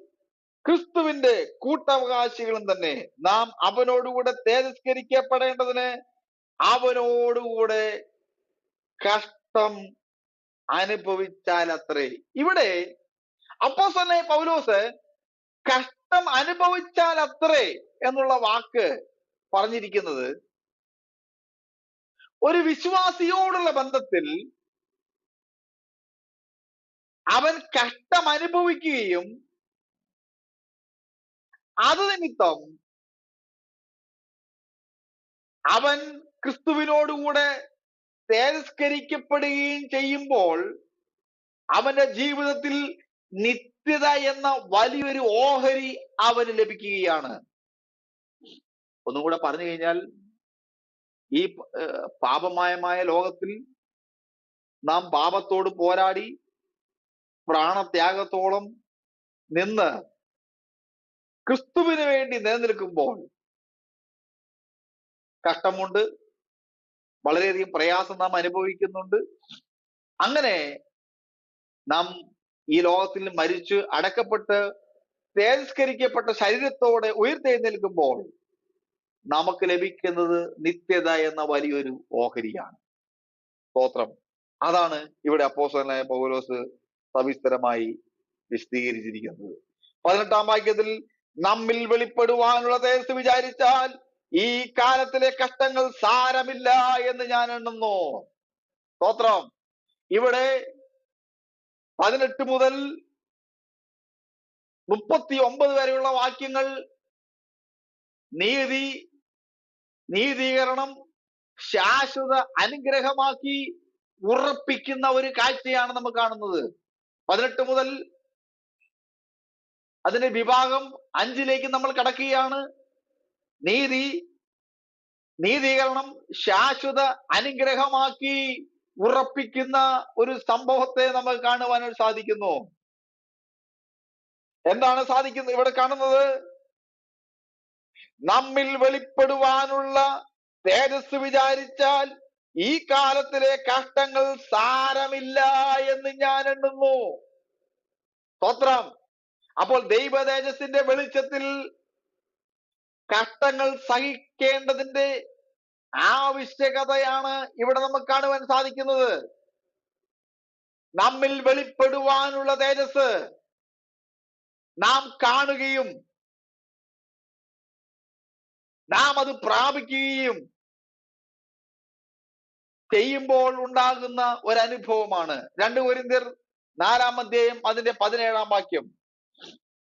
ക്രിസ്തുവിന്റെ കൂട്ടവകാശികളും തന്നെ. നാം അവനോടുകൂടെ തിരസ്കരിക്കപ്പെടേണ്ടതിന് അവനോടുകൂടെ കഷ്ടം അനുഭവിച്ചാലത്രേ. ഇവിടെ അപ്പോസ്തലനായ പൗലോസ് കഷ്ടം അനുഭവിച്ചാലത്രേ എന്നുള്ള വാക്ക് പറഞ്ഞിരിക്കുന്നത് ഒരു വിശ്വാസിയോടുള്ള ബന്ധത്തിൽ അവൻ കഷ്ടം അനുഭവിക്കുകയും അത് നിമിത്തം അവൻ ക്രിസ്തുവിനോടുകൂടെ തിരസ്കരിക്കപ്പെടുകയും ചെയ്യുമ്പോൾ അവന്റെ ജീവിതത്തിൽ നിത്യത എന്ന വലിയൊരു ഓഹരി അവന് ലഭിക്കുകയാണ്. ഒന്നുകൂടെ പറഞ്ഞു കഴിഞ്ഞാൽ, ഈ പാപമയമായ ലോകത്തിൽ നാം പാപത്തോട് പോരാടി പ്രാണത്യാഗത്തോളം നിന്ന് ക്രിസ്തുവിന് വേണ്ടി നിലനിൽക്കുമ്പോൾ കഷ്ടമുണ്ട്, വളരെയധികം പ്രയാസം നാം അനുഭവിക്കുന്നുണ്ട്. അങ്ങനെ നാം ഈ ലോകത്തിൽ മരിച്ച് അടക്കപ്പെട്ട് തിരസ്കരിക്കപ്പെട്ട ശരീരത്തോടെ ഉയർത്തെഴുന്നേൽക്കുമ്പോൾ നമുക്ക് ലഭിക്കുന്നത് നിത്യത എന്ന വലിയൊരു ഓഹരിയാണ്. സ്തോത്രം. അതാണ് ഇവിടെ അപ്പോസ്തലനായ പൗലോസ് സവിസ്തരമായി വിശദീകരിച്ചിരിക്കുന്നത്. 18ാം വാക്യത്തിൽ, നമ്മിൽ വെളിപ്പെടുവാനുള്ള തേജസ്സ് വിചാരിച്ചാൽ ഈ കാലത്തിലെ കഷ്ടങ്ങൾ സാരമില്ല എന്ന് ഞാൻ എണ്ണുന്നു. സ്തോത്രം. ഇവിടെ 18 മുതൽ 39 വരെയുള്ള വാക്യങ്ങൾ നീതീകരണം ശാശ്വത അനുഗ്രഹമാക്കി ഉറപ്പിക്കുന്ന ഒരു കാഴ്ചയാണ് നമ്മൾ കാണുന്നത്. 18 മുതൽ അതിന്റെ വിഭാഗം 5ലേക്ക് നമ്മൾ കടക്കുകയാണ്. നീതീകരണം ശാശ്വത അനുഗ്രഹമാക്കി ഉറപ്പിക്കുന്ന ഒരു സംഭവത്തെ നമ്മൾ കാണുവാനായിട്ട് സാധിക്കുന്നു. എന്താണ് സാധിക്കുന്നത് ഇവിടെ കാണുന്നത്? നമ്മിൽ വെളിപ്പെടുവാനുള്ള തേജസ് വിചാരിച്ചാൽ ഈ കാലത്തിലെ കഷ്ടങ്ങൾ സാരമില്ല എന്ന് ഞാൻ എണ്ണുന്നു. സ്തോത്രം. അപ്പോൾ ദൈവ തേജസ്സിന്റെ വെളിച്ചത്തിൽ കഷ്ടങ്ങൾ സഹിക്കേണ്ടതിന്റെ ആവശ്യകതയാണ് ഇവിടെ നമുക്ക് കാണുവാൻ സാധിക്കുന്നത്. നമ്മിൽ വെളിപ്പെടുവാനുള്ള തേജസ് നാം കാണുകയും നാം അത് പ്രാപിക്കുകയും ചെയ്യുമ്പോൾ ഉണ്ടാകുന്ന ഒരനുഭവമാണ്. 2 കൊരിന്ത്യർ 4-ാം അധ്യായം അതിന്റെ 17-ാം വാക്യം.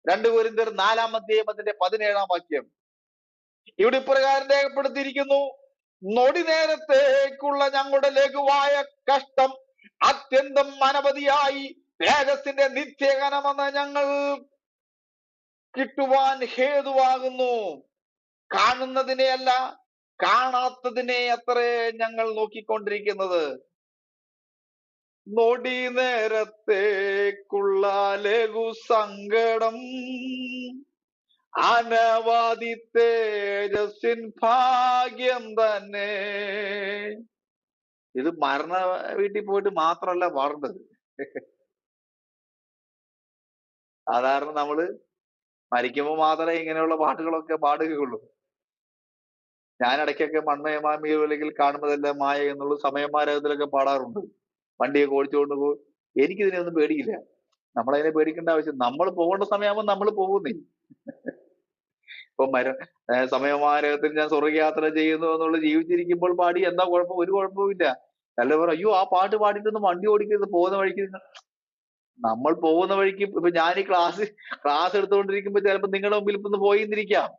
2 കൊരിന്ത്യർ 4-ാം അധ്യായം അതിന്റെ 17-ാം വാക്യം. ഇവിടെ ഇപ്രകാരം രേഖപ്പെടുത്തിയിരിക്കുന്നു: നൊടി നേരത്തേക്കുള്ള ഞങ്ങളുടെ ലഘുവായ കഷ്ടം അത്യന്തം അനവധിയായി തേജസ്സിന്റെ നിത്യഘനമെന്ന് ഞങ്ങൾ കിട്ടുവാൻ ഹേതുവാകുന്നു. കാണുന്നതിനെയല്ല, കാണാത്തതിനെ അത്രേ ഞങ്ങൾ നോക്കിക്കൊണ്ടിരിക്കുന്നത്. നൊടി നേരത്തേക്കുള്ള ലഘു സങ്കടം അനവധി തേജസ്സിൻ ഭാഗ്യം തന്നെ. ഇത് മരണ വീട്ടിൽ പോയിട്ട് മാത്രമല്ല പാടേണ്ടത്. സാധാരണ നമ്മള് മരിക്കുമ്പോൾ മാത്രമേ ഇങ്ങനെയുള്ള പാട്ടുകളൊക്കെ പാടുകയുള്ളൂ. ഞാൻ ഇടയ്ക്കൊക്കെ മൺമയമാമിയോ അല്ലെങ്കിൽ കാണുന്നതെല്ലാം മായ എന്നുള്ള സമയമാരകത്തിലൊക്കെ പാടാറുണ്ട്. വണ്ടിയൊക്കെ ഓടിച്ചുകൊണ്ട് പോകും. എനിക്കിതിനെയൊന്നും പേടിയില്ല. നമ്മളതിനെ പേടിക്കേണ്ട ആവശ്യം, നമ്മൾ പോകേണ്ട സമയമാകുമ്പോൾ നമ്മൾ പോകുന്നേ. ഇപ്പൊ സമയമാരകത്തിൽ ഞാൻ സ്വർഗയാത്ര ചെയ്യുന്നു എന്നുള്ള ജീവിച്ചിരിക്കുമ്പോൾ പാടി എന്താ കുഴപ്പം? ഒരു കുഴപ്പവുമില്ല. നല്ല പറ, അയ്യോ ആ പാട്ട് പാടിയിട്ടൊന്നും വണ്ടി ഓടിക്കരുത്, പോകുന്ന വഴിക്ക്. നമ്മൾ പോകുന്ന വഴിക്ക് ഇപ്പൊ ഞാൻ ഈ ക്ലാസ് എടുത്തുകൊണ്ടിരിക്കുമ്പോ ചിലപ്പോൾ നിങ്ങളുടെ മുമ്പിൽ ഇപ്പൊ പോയിരിക്കാം.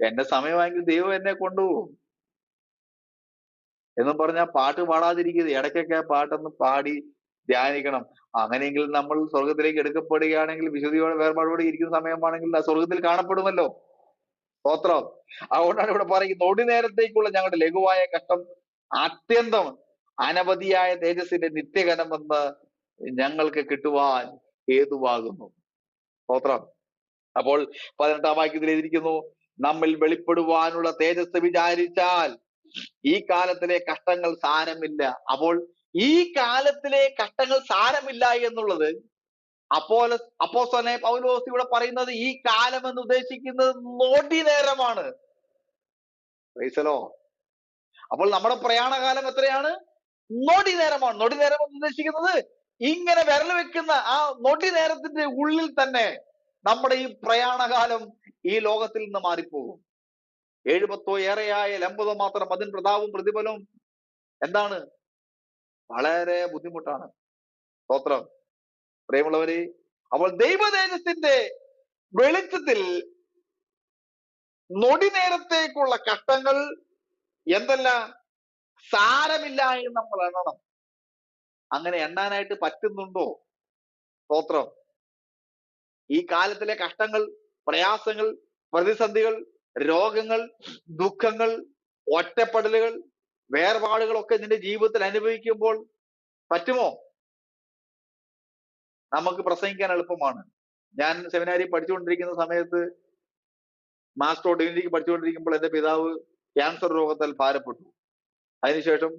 എന്റെ സമയമായെങ്കിൽ ദൈവം എന്നെ കൊണ്ടുപോകും എന്നും പറഞ്ഞാൽ പാട്ട് പാടാതിരിക്കുന്നത്. ഇടയ്ക്കൊക്കെ ആ പാട്ടൊന്ന് പാടി ധ്യാനിക്കണം. അങ്ങനെയെങ്കിൽ നമ്മൾ സ്വർഗത്തിലേക്ക് എടുക്കപ്പെടുകയാണെങ്കിൽ വിശുദ്ധിയോടെ വേർപാടോടെ ഇരിക്കുന്ന സമയമാണെങ്കിൽ ആ സ്വർഗത്തിൽ കാണപ്പെടുമല്ലോ. സ്തോത്രം. അതുകൊണ്ടാണ് ഇവിടെ പറയുന്നത്, നൊടി നേരത്തേക്കുള്ള ഞങ്ങളുടെ ലഘുവായ കഷ്ടം അത്യന്തം അനവധിയായ തേജസ്സിന്റെ നിത്യഘനമെന്ന് ഞങ്ങൾക്ക് കിട്ടുവാൻ ഹേതുവാകുന്നു. സ്തോത്രം. അപ്പോൾ 18-ാം വാക്യത്തിൽ എഴുതിയിരിക്കുന്നു, നമ്മിൽ വെളിപ്പെടുവാനുള്ള തേജസ് വിചാരിച്ചാൽ ഈ കാലത്തിലെ കഷ്ടങ്ങൾ സാരമില്ല. അപ്പോൾ ഈ കാലത്തിലെ കഷ്ടങ്ങൾ സാരമില്ല എന്നുള്ളത് അപ്പോസ്തലനായ പൗലോസ് ഇവിടെ പറയുന്നത്, ഈ കാലം എന്ന് ഉദ്ദേശിക്കുന്നത് നൊടി നേരമാണ്. പ്രൈസലോ. അപ്പോൾ നമ്മുടെ പ്രയാണകാലം എത്രയാണ്? നൊടി നേരമാണ്. നൊടി നേരം എന്ന് ഉദ്ദേശിക്കുന്നത് ഇങ്ങനെ വിരൽ വെക്കുന്ന ആ നൊടി നേരത്തിന്റെ ഉള്ളിൽ തന്നെ നമ്മുടെ ഈ പ്രയാണകാലം ഈ ലോകത്തിൽ നിന്ന് മാറിപ്പോകും. 70 ഏറെയായാൽ 50 മാത്രം അതിന് പ്രതാപവും പ്രതിഫലവും എന്താണ്? വളരെ ബുദ്ധിമുട്ടാണ്. സ്തോത്രം. പ്രിയമുള്ളവരെ, അപ്പോൾ ദൈവതേജസ്സിന്റെ വെളിച്ചത്തിൽ നൊടി നേരത്തേക്കുള്ള കഷ്ടങ്ങൾ എന്തല്ല സാരമില്ല എന്ന് നമ്മൾ എണ്ണണം. അങ്ങനെ എണ്ണാനായിട്ട് പറ്റുന്നുണ്ടോ? സ്തോത്രം. ഈ കാലത്തിലെ കഷ്ടങ്ങൾ, പ്രയാസങ്ങൾ, പ്രതിസന്ധികൾ, രോഗങ്ങൾ, ദുഃഖങ്ങൾ, ഒറ്റപ്പെടലുകൾ, വേർപാടുകളൊക്കെ നിന്റെ ജീവിതത്തിൽ അനുഭവിക്കുമ്പോൾ പറ്റുമോ? നമുക്ക് പ്രസംഗിക്കാൻ എളുപ്പമാണ്. ഞാൻ സെമിനാരി പഠിച്ചുകൊണ്ടിരിക്കുന്ന സമയത്ത്, മാസ്റ്റർ ഡിഗ്രിക്ക് പഠിച്ചുകൊണ്ടിരിക്കുമ്പോൾ എന്റെ പിതാവ് ക്യാൻസർ രോഗത്താൽ ഭാരപ്പെട്ടു. അതിനുശേഷം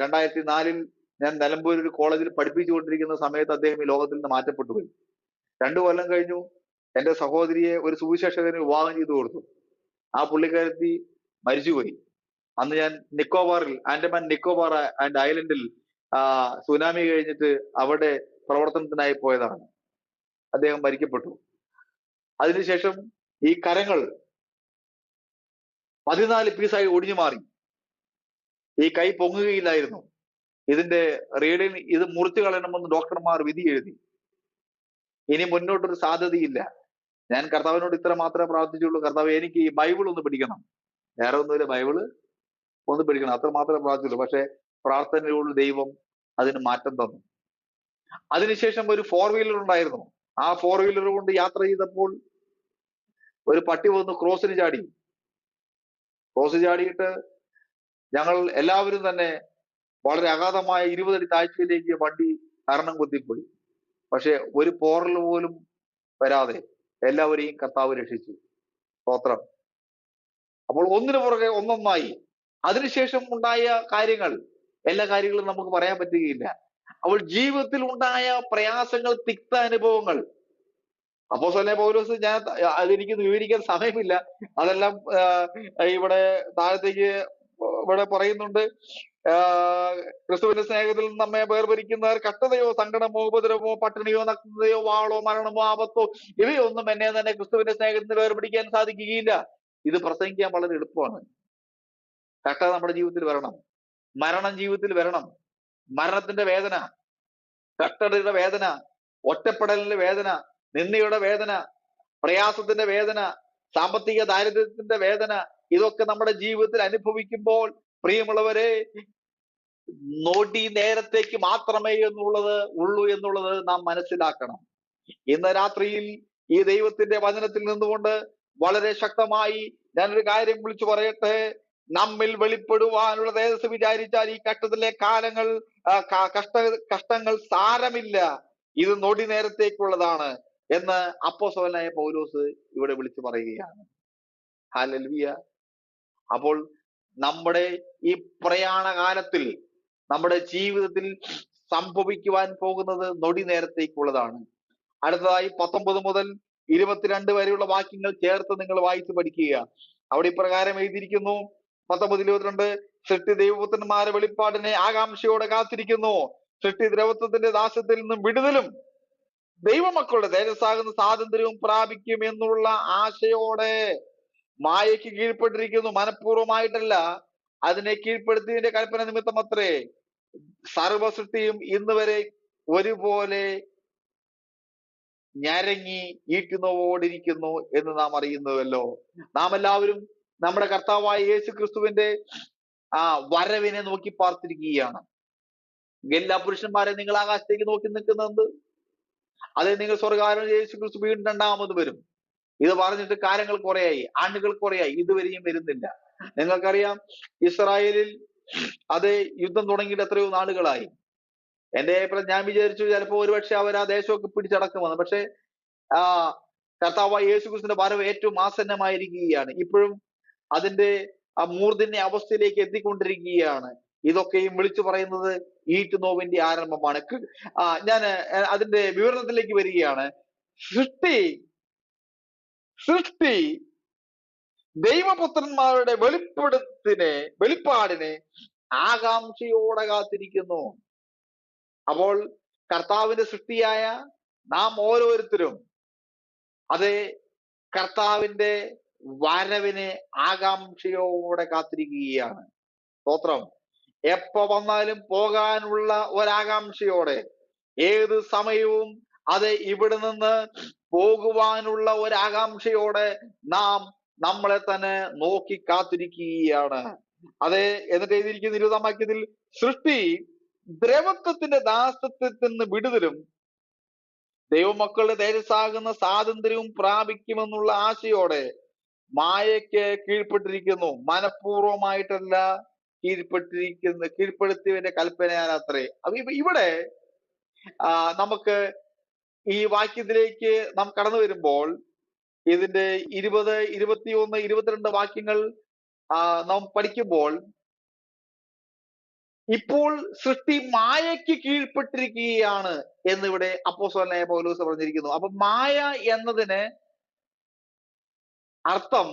2004 ഞാൻ നിലമ്പൂർ ഒരു കോളേജിൽ പഠിപ്പിച്ചുകൊണ്ടിരിക്കുന്ന സമയത്ത് അദ്ദേഹം ഈ ലോകത്തിൽ നിന്ന് മാറ്റപ്പെട്ടു പോയി. 2 കൊല്ലം കഴിഞ്ഞു എന്റെ സഹോദരിയെ ഒരു സുവിശേഷകന് വിവാഹം ചെയ്തു കൊടുത്തു. ആ പുള്ളിക്കാരത്തി മരിച്ചുപോയി. അന്ന് ഞാൻ നിക്കോബാറിൽ, ആൻഡമാൻ നിക്കോബാർ ആൻഡ് ഐലൻഡിൽ സുനാമി കഴിഞ്ഞിട്ട് അവിടെ പ്രവർത്തനത്തിനായി പോയതാണ്. അദ്ദേഹം മരിക്കപ്പെട്ടു. അതിനുശേഷം ഈ കരങ്ങൾ 14 പീസായി ഒടിഞ്ഞു മാറി. ഈ കൈ പൊങ്ങുകയില്ലായിരുന്നു. ഇതിന്റെ റീഡിങ് ഇത് മുറിച്ചു കളയണമെന്ന് ഡോക്ടർമാർ വിധി എഴുതി. ഇനി മുന്നോട്ടൊരു സാധ്യതയില്ല. ഞാൻ കർത്താവിനോട് ഇത്ര മാത്രമേ പ്രാർത്ഥിച്ചുള്ളൂ, കർത്താവ് എനിക്ക് ഈ ബൈബിൾ ഒന്ന് പിടിക്കണം. വേറെ ഒന്നുമില്ല, ബൈബിള് ഒന്ന് പിടിക്കണം, അത്ര മാത്രമേ പ്രാർത്ഥിച്ചുള്ളൂ. പക്ഷെ പ്രാർത്ഥനയോട് ദൈവം അതിന് മാറ്റം തന്നു. അതിനുശേഷം ഒരു 4 വീലർ ഉണ്ടായിരുന്നു. ആ 4 വീലർ കൊണ്ട് യാത്ര ചെയ്തപ്പോൾ ഒരു പട്ടി വന്ന് ക്രോസ് ചാടിയിട്ട് ഞങ്ങൾ എല്ലാവരും തന്നെ വളരെ അഗാധമായ 20 അടി താഴ്ചയിലേക്ക് വണ്ടി കാരണം കുത്തിപ്പോയി. പക്ഷെ ഒരു പോറൽ പോലും വരാതെ എല്ലാവരെയും കർത്താവ് രക്ഷിച്ചു. സ്തോത്രം. അപ്പോൾ ഒന്നിനു പുറകെ ഒന്നൊന്നായി. അതിനുശേഷം ഉണ്ടായ കാര്യങ്ങൾ, എല്ലാ കാര്യങ്ങളും നമുക്ക് പറയാൻ പറ്റുകയില്ല. അപ്പോൾ ജീവിതത്തിൽ ഉണ്ടായ പ്രയാസങ്ങൾ, തിക്ത അനുഭവങ്ങൾ, അപ്പോസ്തലനായ പൗലോസ്, ഞാൻ അതെനിക്ക് വിവരിക്കാൻ സമയമില്ല, അതെല്ലാം ഇവിടെ താഴത്തേക്ക് ഇവിടെ പറയുന്നുണ്ട്. ക്രിസ്തുവിന്റെ സ്നേഹത്തിൽ നിന്ന് നമ്മെ വേർപിരിക്കുന്നവർ കഷ്ടതയോ സങ്കടമോ ഉപദ്രവമോ പട്ടിണിയോ നഗ്നതയോ വാളോ മരണമോ ആപത്തോ ഇവയൊന്നും എന്നെ തന്നെ ക്രിസ്തുവിന്റെ സ്നേഹത്തിൽ നിന്ന് വേർപിടിക്കാൻ സാധിക്കുകയില്ല. ഇത് പ്രസംഗിക്കാൻ വളരെ എളുപ്പമാണ്. കഷ്ടത നമ്മുടെ ജീവിതത്തിൽ വരണം, മരണം ജീവിതത്തിൽ വരണം, മരണത്തിന്റെ വേദന, കഷ്ടതയുടെ വേദന, ഒറ്റപ്പെടലിന്റെ വേദന, നിന്ദയുടെ വേദന, പ്രയാസത്തിന്റെ വേദന, സാമ്പത്തിക ദാരിദ്ര്യത്തിന്റെ വേദന, ഇതൊക്കെ നമ്മുടെ ജീവിതത്തിൽ അനുഭവിക്കുമ്പോൾ പ്രിയമുള്ളവരെ, നൊടി നേരത്തേക്ക് മാത്രമേ ഉള്ളൂ എന്നുള്ളത് നാം മനസ്സിലാക്കണം. ഇന്ന് രാത്രിയിൽ ഈ ദൈവത്തിന്റെ വചനത്തിൽ നിന്നുകൊണ്ട് വളരെ ശക്തമായി ഞാനൊരു കാര്യം വിളിച്ചു പറയട്ടെ. നമ്മിൽ വെളിപ്പെടുവാനുള്ള തേജസ് വിചാരിച്ചാൽ ഈ കഷ്ടത്തിലെ കാലങ്ങൾ, കഷ്ടങ്ങൾ സാരമില്ല, ഇത് നൊടി നേരത്തേക്കുള്ളതാണ് എന്ന് അപ്പോസ്തലനായ പൗലോസ് ഇവിടെ വിളിച്ചു പറയുകയാണ്. ഹല്ലേലൂയ. അപ്പോൾ നമ്മുടെ ഈ പ്രയാണ കാലത്തിൽ, നമ്മുടെ ജീവിതത്തിൽ സംഭവിക്കുവാൻ പോകുന്നത് നൊടി നേരത്തേക്കുള്ളതാണ്. അടുത്തതായി 19 മുതൽ 22 വരെയുള്ള വാക്യങ്ങൾ ചേർത്ത് നിങ്ങൾ വായിച്ചു പഠിക്കുക. അവിടെ ഇപ്രകാരം എഴുതിയിരിക്കുന്നു. 19-22, സൃഷ്ടി ദൈവപുത്രന്മാരെ വെളിപ്പാടിനെ ആകാംക്ഷയോടെ കാത്തിരിക്കുന്നു. സൃഷ്ടി ദ്രവത്വത്തിന്റെ ദാസ്യത്തിൽ നിന്നും വിടുതലും ദൈവമക്കളുടെ തേജസ്സാകുന്ന സ്വാതന്ത്ര്യവും പ്രാപിക്കും എന്നുള്ള ആശയോടെ മായയ്ക്ക് കീഴ്പ്പെട്ടിരിക്കുന്നു. മനഃപൂർവ്വമായിട്ടല്ല, അതിനെ കീഴ്പ്പെടുത്തിയതിന്റെ കൽപ്പന നിമിത്തം അത്രേ. സർവസൃഷ്ടിയും ഇന്ന് വരെ ഒരുപോലെ ഞരങ്ങി ഈറ്റുന്നവോടിരിക്കുന്നു എന്ന് നാം അറിയുന്നുവല്ലോ. നാം എല്ലാവരും നമ്മുടെ കർത്താവായ യേശു ക്രിസ്തുവിന്റെ വരവിനെ നോക്കി പാർത്തിരിക്കുകയാണ്. എല്ലാ പുരുഷന്മാരെ നിങ്ങൾ ആകാശത്തേക്ക് നോക്കി നിൽക്കുന്നത്, അതെ, നിങ്ങൾ സ്വർഗ്ഗാരോഹണം യേശു ക്രിസ്തു വീണ്ടും രണ്ടാമത് വരും. ഇത് പറഞ്ഞിട്ട് കാര്യങ്ങൾ കുറെയായി, ആണ്ടുകൾ കുറെയായി, ഇതുവരെയും വരുന്നില്ല. നിങ്ങൾക്കറിയാം, ഇസ്രായേലിൽ അത് യുദ്ധം തുടങ്ങിയിട്ട് എത്രയോ നാളുകളായി. എന്റെ അഭിപ്രായം, ഞാൻ വിചാരിച്ചു ചിലപ്പോ ഒരുപക്ഷെ അവർ ആ ദേശമൊക്കെ പിടിച്ചടക്കുമെന്ന്. പക്ഷെ കർത്താവായ യേശു ക്രിസ്തുവിന്റെ വരവ് ഏറ്റവും ആസന്നമായിരിക്കുകയാണ്. ഇപ്പോഴും അതിന്റെ ആ മൂർധന്യ അവസ്ഥയിലേക്ക് എത്തിക്കൊണ്ടിരിക്കുകയാണ്. ഇതൊക്കെയും വിളിച്ചു പറയുന്നത് ഈറ്റുനോവിന്റെ ആരംഭമാണ്. ഞാൻ അതിന്റെ വിവരണത്തിലേക്ക് വരികയാണ്. സൃഷ്ടി ദൈവപുത്രന്മാരുടെ വെളിപ്പാടിനെ ആകാംക്ഷയോടെ കാത്തിരിക്കുന്നു. അപ്പോൾ കർത്താവിന്റെ സൃഷ്ടിയായ നാം ഓരോരുത്തരും അത് കർത്താവിന്റെ വരവിനെ ആകാംക്ഷയോടെ കാത്തിരിക്കുകയാണ്. സ്തോത്രം. എപ്പോ വന്നാലും പോകാനുള്ള ഒരാകാംക്ഷയോടെ, ഏത് സമയവും അത് ഇവിടെ നിന്ന് പോകുവാനുള്ള ഒരാകാംക്ഷയോടെ നാം നമ്മളെ തന്നെ നോക്കി കാത്തിരിക്കുകയാണ്. അത് എന്നിട്ട് എഴുതിയിരിക്കുന്ന 20-ാം വാക്യത്തിൽ, സൃഷ്ടി ദ്രവത്വത്തിന്റെ ദാസ്യത്തിൽ നിന്ന് വിടുതലും ദൈവമക്കളുടെ തേജസ്സാകുന്ന സ്വാതന്ത്ര്യവും പ്രാപിക്കുമെന്നുള്ള ആശയോടെ മായയ്ക്ക് കീഴ്പ്പെട്ടിരിക്കുന്നു. മനഃപൂർവ്വമായിട്ടല്ല കീഴ്പ്പെടുത്തിയവന്റെ കൽപ്പനയാലത്രേ. അപ്പൊ ഇവിടെ നമുക്ക് ഈ വാക്യത്തിലേക്ക് നാം കടന്നു വരുമ്പോൾ ഇതിന്റെ 20, 21, 22 വാക്യങ്ങൾ നാം പഠിക്കുമ്പോൾ, ഇപ്പോൾ സൃഷ്ടി മായയ്ക്ക് കീഴ്പ്പെട്ടിരിക്കുകയാണ് എന്നിവിടെ അപ്പോസ്തലനായ പൗലോസ് പറഞ്ഞിരിക്കുന്നു. അപ്പൊ മായ എന്നതിന് അർത്ഥം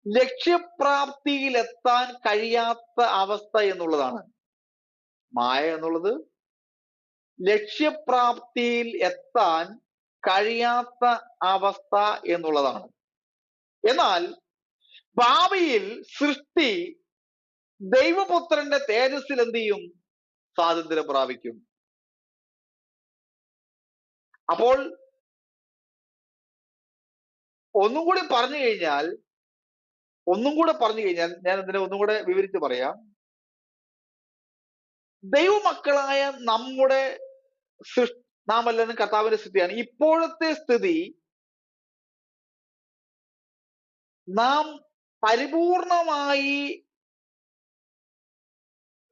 ലക്ഷ്യപ്രാപ്തിയിലെത്താൻ കഴിയാത്ത അവസ്ഥ എന്നുള്ളതാണ്. മായ എന്നുള്ളത് ലക്ഷ്യപ്രാപ്തിയിൽ എത്താൻ കഴിയാത്ത അവസ്ഥ എന്നുള്ളതാണ്. എന്നാൽ ഭാവിയിൽ സൃഷ്ടി ദൈവപുത്രന്റെ തേജസ്സിൽ എന്ത് ചെയ്യും? സ്വാതന്ത്ര്യം പ്രാപിക്കും. അപ്പോൾ ഒന്നും കൂടെ പറഞ്ഞു കഴിഞ്ഞാൽ ഞാൻ ഇതിനെ ഒന്നും കൂടെ വിവരിച്ച് പറയാം. ദൈവമക്കളായ നമ്മുടെ നാം എല്ലാവരും കർത്താവിന്റെ സ്ഥിതിയാണ്. ഇപ്പോഴത്തെ സ്ഥിതി നാം പരിപൂർണമായി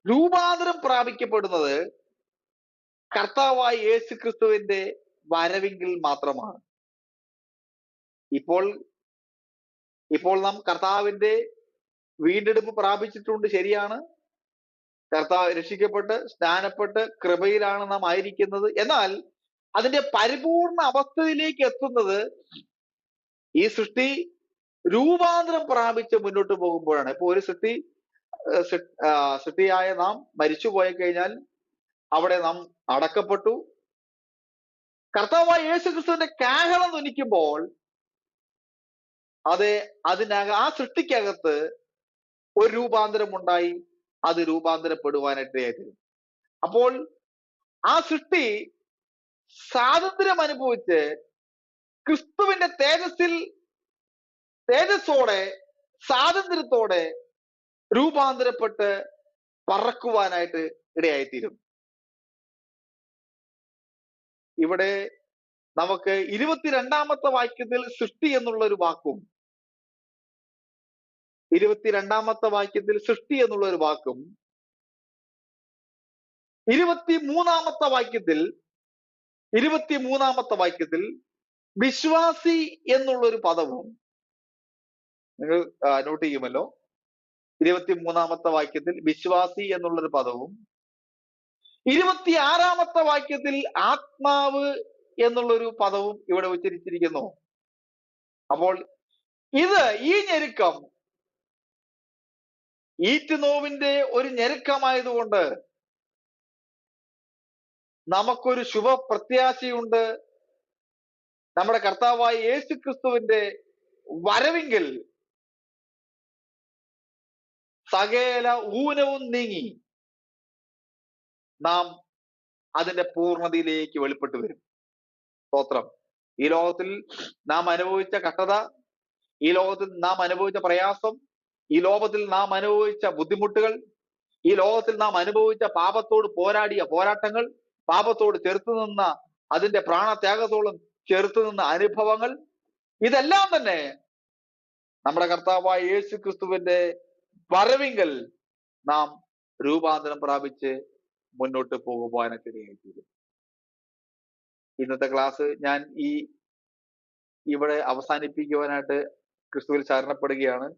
രൂപാന്തരം പ്രാപിക്കപ്പെടുന്നത് കർത്താവായ യേശു ക്രിസ്തുവിന്റെ വരവെങ്കിൽ മാത്രമാണ്. ഇപ്പോൾ നാം കർത്താവിന്റെ വീണ്ടെടുപ്പ് പ്രാപിച്ചിട്ടുണ്ട്, ശരിയാണ്. കർത്താവ് രക്ഷിക്കപ്പെട്ട് സ്നാനപ്പെട്ട് കൃപയിലാണ് നാം ആയിരിക്കുന്നത്. എന്നാൽ അതിന്റെ പരിപൂർണ അവസ്ഥയിലേക്ക് എത്തുന്നത് ഈ സൃഷ്ടി രൂപാന്തരം പ്രാപിച്ച് മുന്നോട്ട് പോകുമ്പോഴാണ്. ഇപ്പൊ ഒരു സൃഷ്ടിയായ നാം മരിച്ചു പോയി കഴിഞ്ഞാൽ അവിടെ നാം അടക്കപ്പെട്ടു. കർത്താവായ യേശു ക്രിസ്തുവിന്റെ കാഹളം ധ്വനിക്കുമ്പോൾ അത് ആ സൃഷ്ടിക്കകത്ത് ഒരു രൂപാന്തരം ഉണ്ടായി, അത് രൂപാന്തരപ്പെടുവാനായിട്ട്. അപ്പോൾ ആ സൃഷ്ടി സ്വാതന്ത്ര്യം അനുഭവിച്ച് ക്രിസ്തുവിന്റെ തേജസ്സോടെ സ്വാതന്ത്ര്യത്തോടെ രൂപാന്തരപ്പെട്ട് പറക്കുവാനായിട്ട് ഇടയായിത്തീരും. ഇവിടെ നമുക്ക് 22-ാമത്തെ വാക്യത്തിൽ സൃഷ്ടി എന്നുള്ള ഒരു വാക്കും 23-ാമത്തെ വാക്യത്തിൽ സൃഷ്ടി എന്നുള്ള ഒരു വാക്കും 23-ാമത്തെ വാക്യത്തിൽ വിശ്വാസി എന്നുള്ള ഒരു പദവും നിങ്ങൾ നോട്ട് ചെയ്യുമല്ലോ. 23-ാമത്തെ വാക്യത്തിൽ വിശ്വാസി എന്നുള്ളൊരു പദവും 26-ാമത്തെ വാക്യത്തിൽ ആത്മാവ് എന്നുള്ളൊരു പദവും ഇവിടെ ഉച്ചരിച്ചിരിക്കുന്നു. അപ്പോൾ ഈ ഞെരുക്കം ഈറ്റുനോവിന്റെ ഒരു ഞെരുക്കമായതുകൊണ്ട് നമുക്കൊരു ശുഭ പ്രത്യാശയുണ്ട്. നമ്മുടെ കർത്താവായ യേശു ക്രിസ്തുവിന്റെ വരവിങ്കിൽ സകല ഊനവും നീങ്ങി നാം അതിന്റെ പൂർണ്ണതയിലേക്ക് വെളിപ്പെട്ടു വരും. സ്തോത്രം. ഈ ലോകത്തിൽ നാം അനുഭവിച്ച കഷ്ടത, ഈ ലോകത്തിൽ നാം അനുഭവിച്ച പ്രയാസം, ഈ ലോകത്തിൽ നാം അനുഭവിച്ച ബുദ്ധിമുട്ടുകൾ, ഈ ലോകത്തിൽ നാം അനുഭവിച്ച പാപത്തോട് പോരാടിയ പോരാട്ടങ്ങൾ, പാപത്തോട് ചെറുത്തു നിന്ന അതിന്റെ പ്രാണത്യാഗത്തോളം ചെറുത്തു നിന്ന അനുഭവങ്ങൾ, ഇതെല്ലാം തന്നെ നമ്മുടെ കർത്താവായ യേശു ക്രിസ്തുവിന്റെ വരവിങ്കൽ നാം രൂപാന്തരം പ്രാപിച്ച് മുന്നോട്ട് പോകുവാനൊക്കെ ഇടയായിത്തീരും. ഇന്നത്തെ ക്ലാസ് ഞാൻ ഇവിടെ അവസാനിപ്പിക്കുവാനായിട്ട് ക്രിസ്തുവിൽ ശരണപ്പെടുകയാണ്.